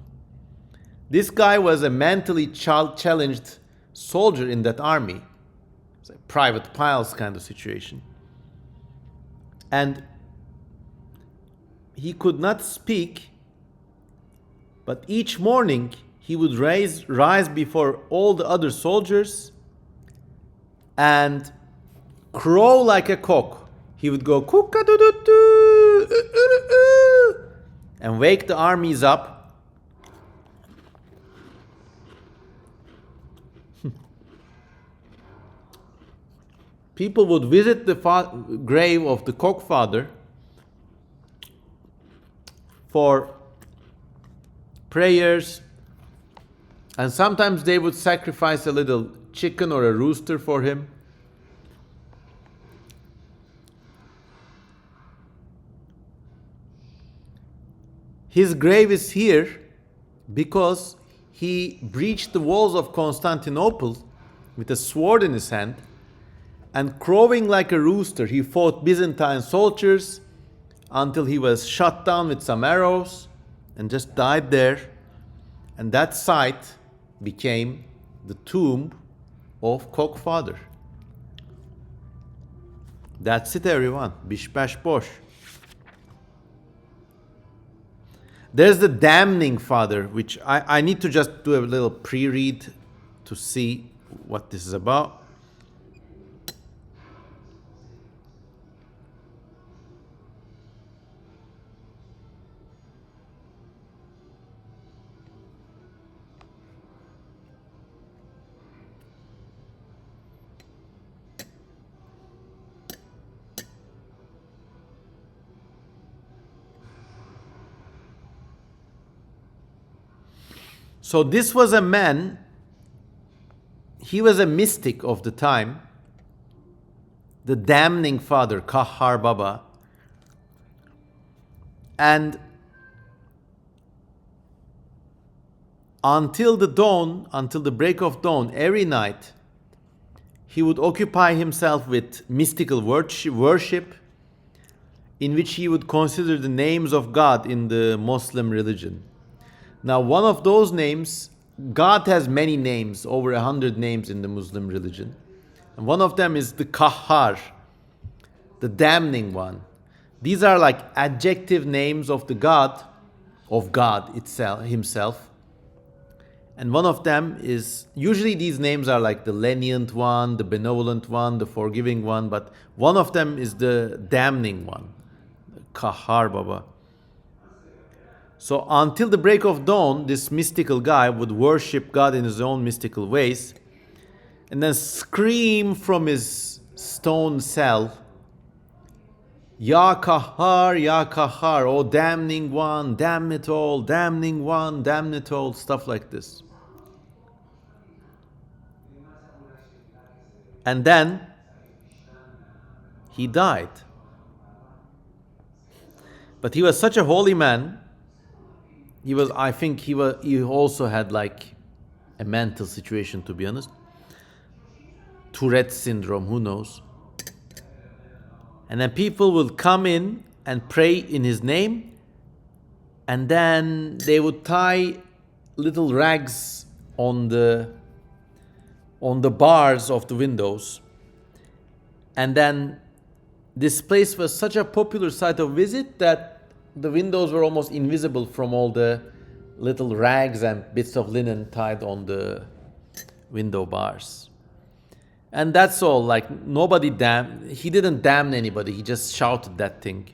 This guy was a mentally challenged soldier in that army. It's a Private Piles kind of situation. And he could not speak, but each morning he would rise before all the other soldiers and crow like a cock. He would go "Kukka-doo-doo-doo, and wake the armies up. People would visit the grave of the Cock Father for prayers, and sometimes they would sacrifice a little chicken or a rooster for him. His grave is here because he breached the walls of Constantinople with a sword in his hand, and crowing like a rooster, he fought Byzantine soldiers until he was shot down with some arrows and just died there. And that site became the tomb of Cock Father. That's it, everyone. Bish bash bosh. There's the damning father, which I need to just do a little pre-read to see what this is about. So this was a man, he was a mystic of the time, the damning father, Kahhar Baba. And until the dawn, until the break of dawn, every night, he would occupy himself with mystical worship, in which he would consider the names of God in the Muslim religion. Now, one of those names, God has many names, over 100 names in the Muslim religion. And one of them is the Kahhar, the damning one. These are like adjective names of the God itself, himself. And one of them is, usually these names are like the lenient one, the benevolent one, the forgiving one, but one of them is the damning one, Kahhar Baba. So until the break of dawn, this mystical guy would worship God in his own mystical ways and then scream from his stone cell, Ya Kahhar, oh damning one, damn it all, damning one, damn it all, stuff like this. And then he died. But he was such a holy man. I think he also had like a mental situation, to be honest. Tourette syndrome, who knows? And then people would come in and pray in his name, and then they would tie little rags on the bars of the windows. And then this place was such a popular site of visit that the windows were almost invisible from all the little rags and bits of linen tied on the window bars. And that's all. Like, he didn't damn anybody, he just shouted that thing.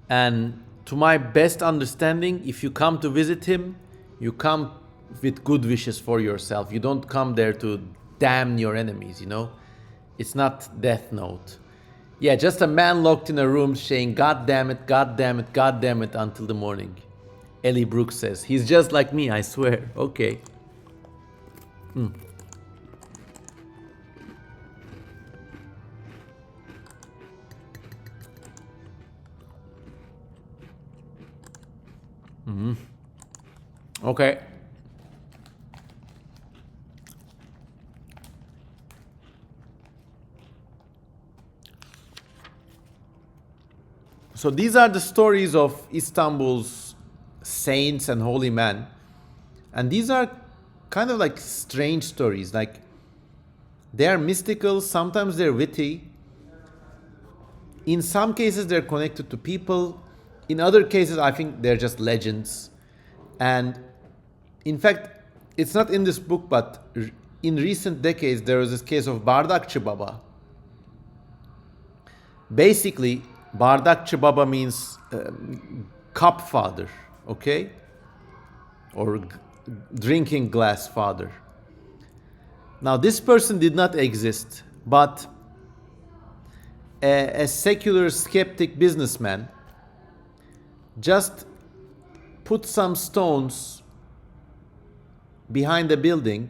And to my best understanding, if you come to visit him, you come with good wishes for yourself. You don't come there to damn your enemies, you know? It's not Death Note. Yeah, just a man locked in a room saying, God damn it, God damn it, God damn it, until the morning. Ellie Brooks says, he's just like me, I swear. Okay. Okay. So these are the stories of Istanbul's saints and holy men. And these are kind of like strange stories. Like, they are mystical, sometimes they're witty. In some cases, they're connected to people. In other cases, I think they're just legends. And in fact, it's not in this book, but in recent decades, there was this case of Bardakçı Baba. Basically, Bardakçı Baba means cup father, okay? Or drinking glass father. Now, this person did not exist, but a secular skeptic businessman just put some stones behind the building,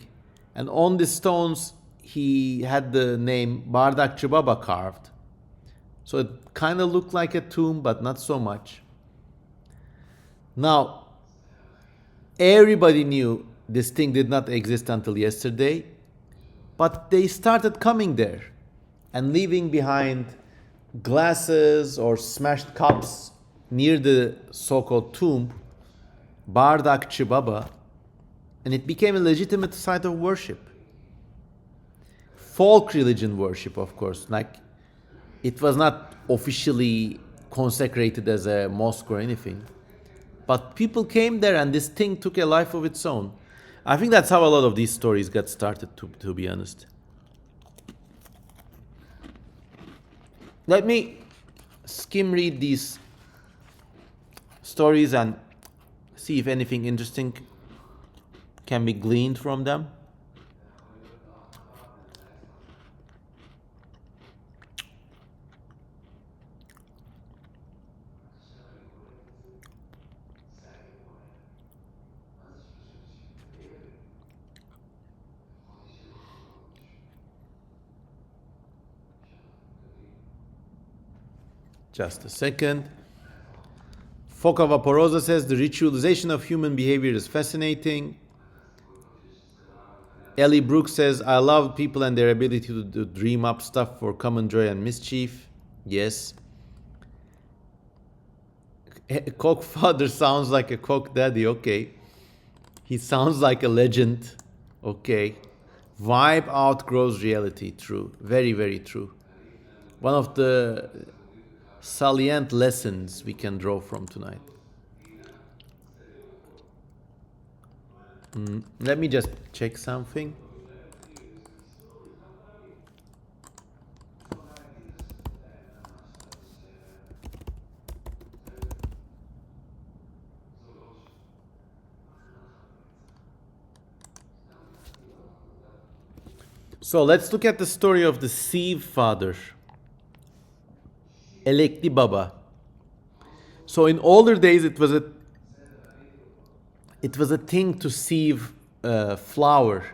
and on the stones he had the name Bardakçı Baba carved. So it kind of looked like a tomb, but not so much. Now, everybody knew this thing did not exist until yesterday, but they started coming there and leaving behind glasses or smashed cups near the so-called tomb, Bardakçı Baba, and it became a legitimate site of worship. Folk religion worship, of course, like It was not officially consecrated as a mosque or anything. But people came there and this thing took a life of its own. I think that's how a lot of these stories got started, to be honest. Let me skim read these stories and see if anything interesting can be gleaned from them. Just a second. Foca Vaporosa says the ritualization of human behavior is fascinating. Ellie Brooks says, I love people and their ability to dream up stuff for common joy and mischief. Yes. Cock father sounds like a cock daddy. Okay. He sounds like a legend. Okay. Vibe outgrows reality. True. Very, very true. One of the salient lessons we can draw from tonight. Let me just check something. So let's look at the story of the sieve father, Elekli Baba. So in older days, it was a thing to sieve flour.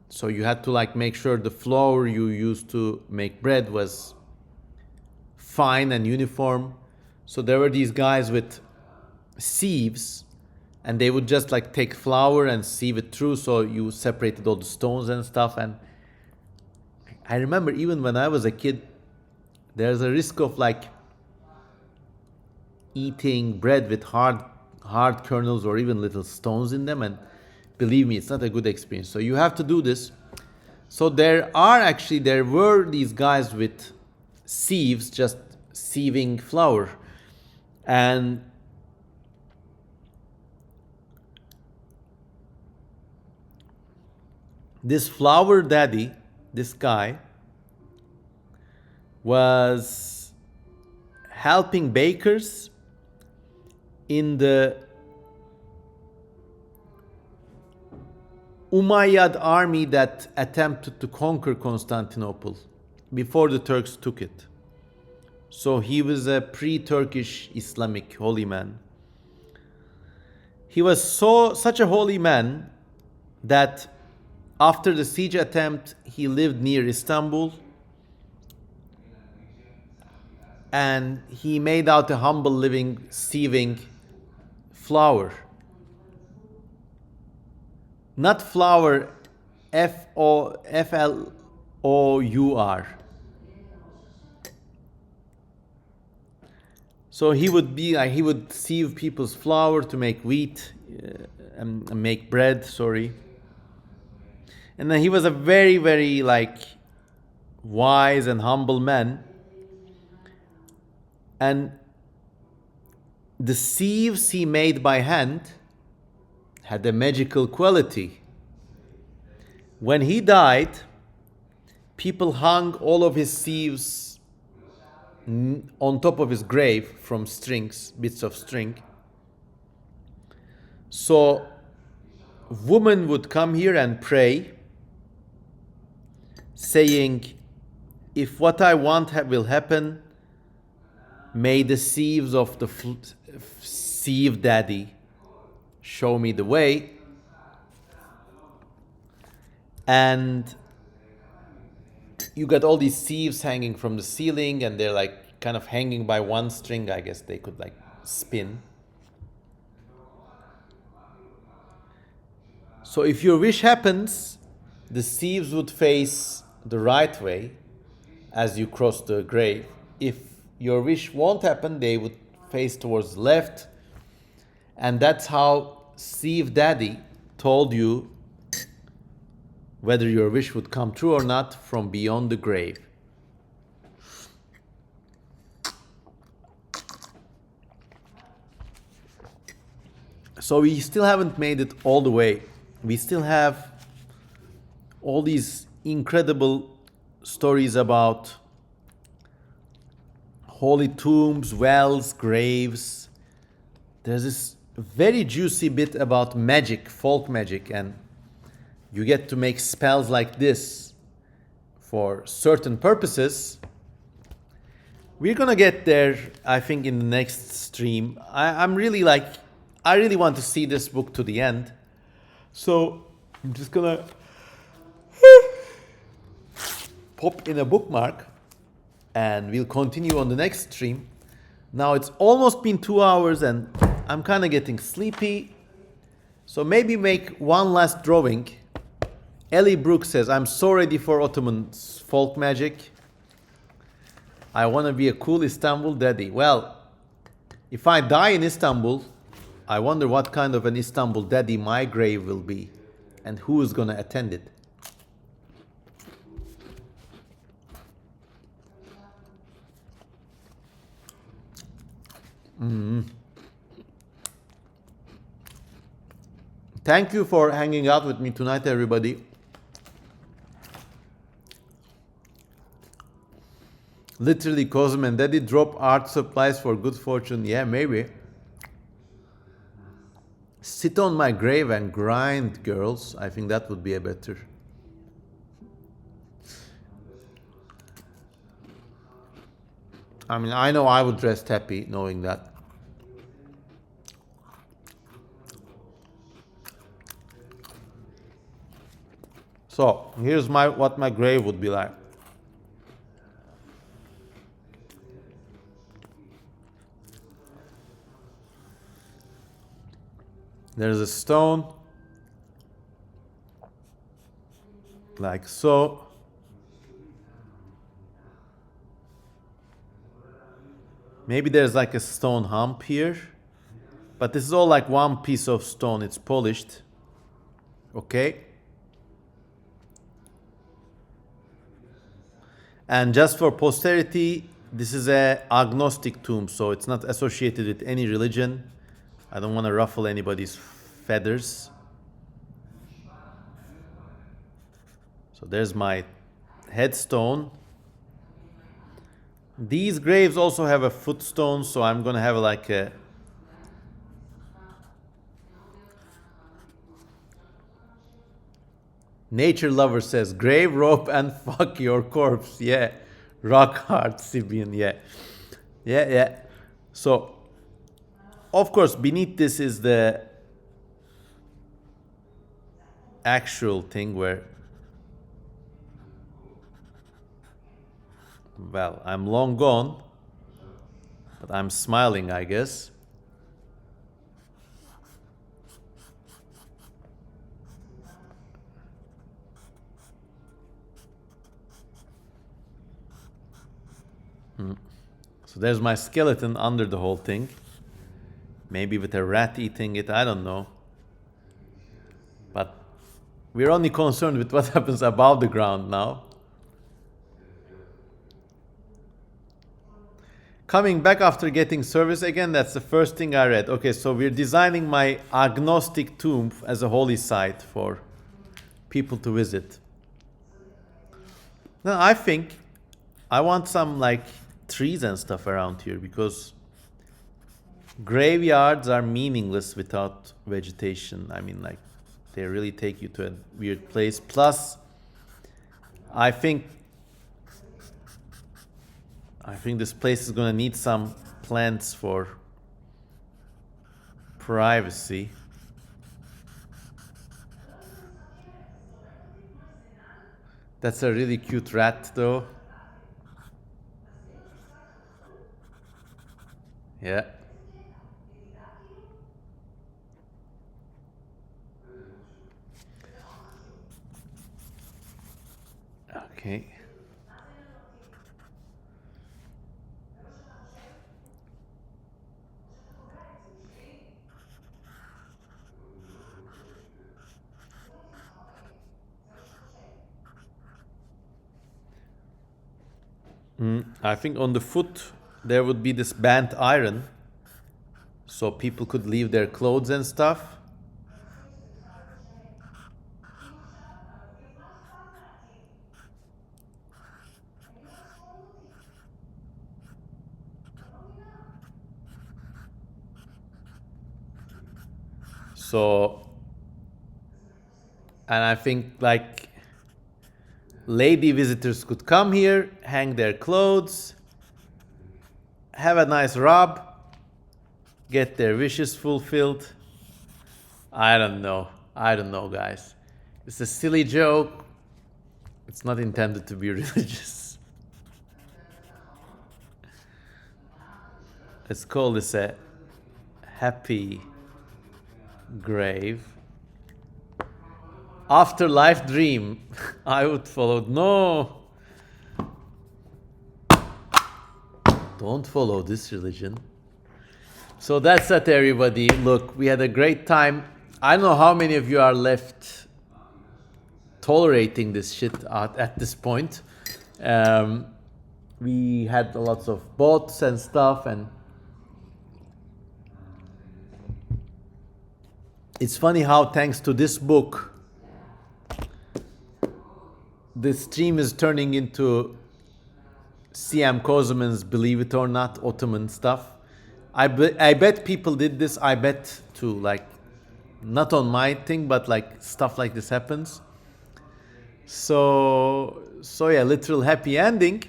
So you had to like make sure the flour you used to make bread was fine and uniform. So there were these guys with sieves, and they would just like take flour and sieve it through, so you separated all the stones and stuff. And I remember even when I was a kid, there's a risk of like eating bread with hard kernels or even little stones in them, and believe me, it's not a good experience. So you have to do this. So there were these guys with sieves just sieving flour, and this flour daddy, this guy, was helping bakers in the Umayyad army that attempted to conquer Constantinople before the Turks took it. So he was a pre-Turkish Islamic holy man. He was such a holy man that after the siege attempt, he lived near Istanbul, and he made out a humble living sieving flour. Not flour, Flour. So he would sieve people's flour to make wheat and make bread, And then he was a very, very like wise and humble man. And the sieves he made by hand had a magical quality. When he died, people hung all of his sieves on top of his grave from bits of string. So women would come here and pray, saying, if what I want will happen, may the sieves of the sieve daddy show me the way. And you got all these sieves hanging from the ceiling, and they're like kind of hanging by one string. I guess they could like spin. So if your wish happens, the sieves would face the right way as you cross the grave. If your wish won't happen, they would face towards the left. And that's how Sieve Daddy told you whether your wish would come true or not from beyond the grave. So we still haven't made it all the way. We still have all these incredible stories about holy tombs, wells, graves. There's this very juicy bit about magic, folk magic, and you get to make spells like this for certain purposes. We're gonna get there, I think, in the next stream. I'm really like, I really want to see this book to the end. So I'm just gonna pop in a bookmark and we'll continue on the next stream. Now it's almost been 2 hours and I'm kind of getting sleepy. So maybe make one last drawing. Ellie Brooks says, I'm so ready for Ottoman folk magic. I want to be a cool Istanbul daddy. Well, if I die in Istanbul, I wonder what kind of an Istanbul daddy my grave will be and who is going to attend it. Thank you for hanging out with me tonight, everybody. Literally, Cosm and Daddy drop art supplies for good fortune. Yeah, maybe. Sit on my grave and grind, girls. I think that would be a better. I mean, I know I would dress happy knowing that. So, here's what my grave would be like. There's a stone, like so. Maybe there's like a stone hump here, but this is all like one piece of stone. It's polished. Okay. And just for posterity, this is a agnostic tomb, so it's not associated with any religion. I don't want to ruffle anybody's feathers. So there's my headstone. These graves also have a footstone, so I'm gonna have like a nature lover says grave rope and fuck your corpse. Yeah, rock hard Sibian. Yeah. So of course beneath this is the actual thing where, well, I'm long gone, but I'm smiling, I guess. So there's my skeleton under the whole thing. Maybe with a rat eating it, I don't know. But we're only concerned with what happens above the ground now. Coming back after getting service again, that's the first thing I read. Okay, so we're designing my agnostic tomb as a holy site for people to visit. Now I think I want some like trees and stuff around here because graveyards are meaningless without vegetation. I mean, like, they really take you to a weird place. Plus, I think this place is gonna need some plants for privacy. That's a really cute rat, though. Yeah. Okay. I think on the foot there would be this bent iron. so people could leave their clothes and stuff. So, and I think like lady visitors could come here, hang their clothes, have a nice rub, get their wishes fulfilled. I don't know. I don't know, guys. It's a silly joke. It's not intended to be religious. Let's call this a happy grave. Afterlife dream. I would follow. No. Don't follow this religion. So that's it, everybody. Look, we had a great time. I don't know how many of you are left tolerating this shit at this point. We had lots of bots and stuff, and it's funny how thanks to this book, the stream is turning into CM Kozuman's Believe It or Not Ottoman stuff. I bet people did this. I bet too, like, not on my thing, but like stuff like this happens. So yeah, literal happy ending.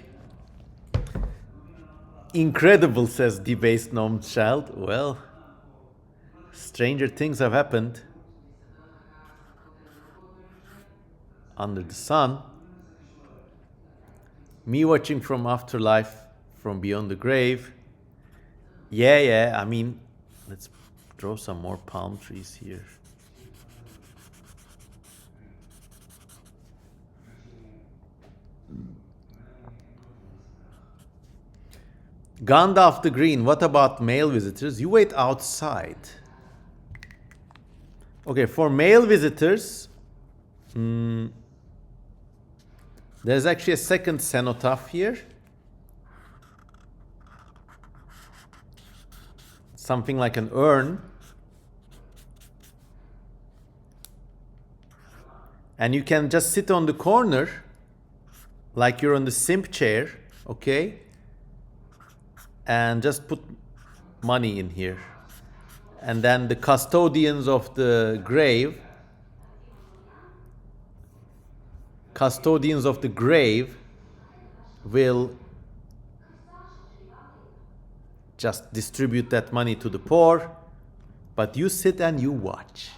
Incredible, says debased gnome child. Well, stranger things have happened under the sun. Me watching from afterlife, from beyond the grave. Yeah, I mean, let's draw some more palm trees here. Gandalf the Green, what about male visitors? You wait outside. Okay, for male visitors, there's actually a second cenotaph here. Something like an urn. And you can just sit on the corner like you're on the simp chair, okay? And just put money in here. And then the custodians of the grave will just distribute that money to the poor, but you sit and you watch.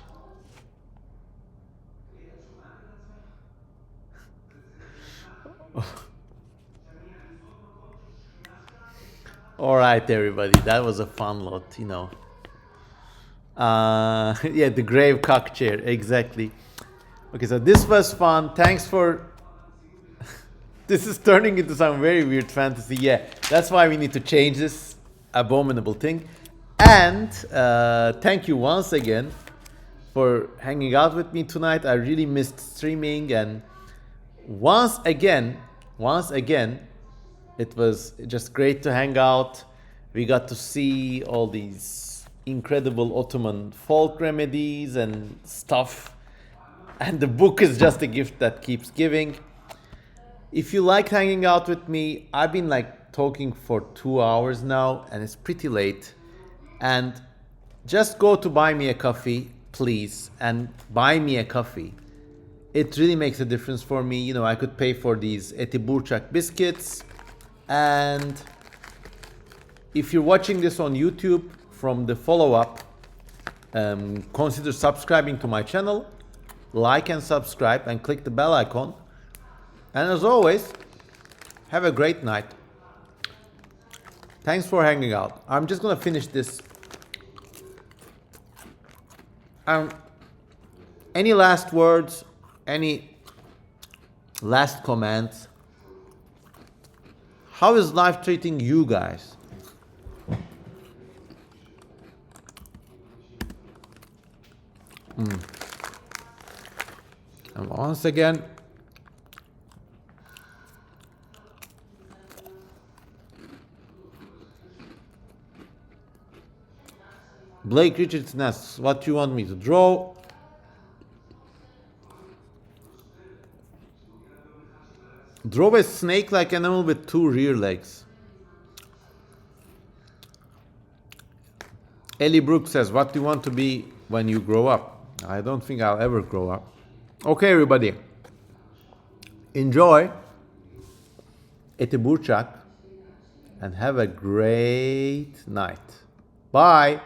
All right, everybody, that was a fun lot, you know. Yeah, the grave cock chair, exactly. Okay, so this was fun. Thanks for... This is turning into some very weird fantasy. Yeah, that's why we need to change this abominable thing. And thank you once again for hanging out with me tonight. I really missed streaming, and once again, it was just great to hang out. We got to see all these incredible Ottoman folk remedies and stuff. And the book is just a gift that keeps giving. If you like hanging out with me, I've been like talking for 2 hours now, and it's pretty late. And just go to buy me a coffee, please, and buy me a coffee. It really makes a difference for me. You know, I could pay for these Eti Burçak biscuits. And if you're watching this on YouTube from the follow-up, consider subscribing to my channel. Like and subscribe and click the bell icon. And as always, have a great night. Thanks for hanging out. I'm just gonna finish this. Any last words? Any last comments? How is life treating you guys? And once again, Blake Richardson asks, what do you want me to draw? Draw a snake-like animal with 2 rear legs. Ellie Brooks says, what do you want to be when you grow up? I don't think I'll ever grow up. Okay, everybody. Enjoy Eti Burçak and have a great night. Bye.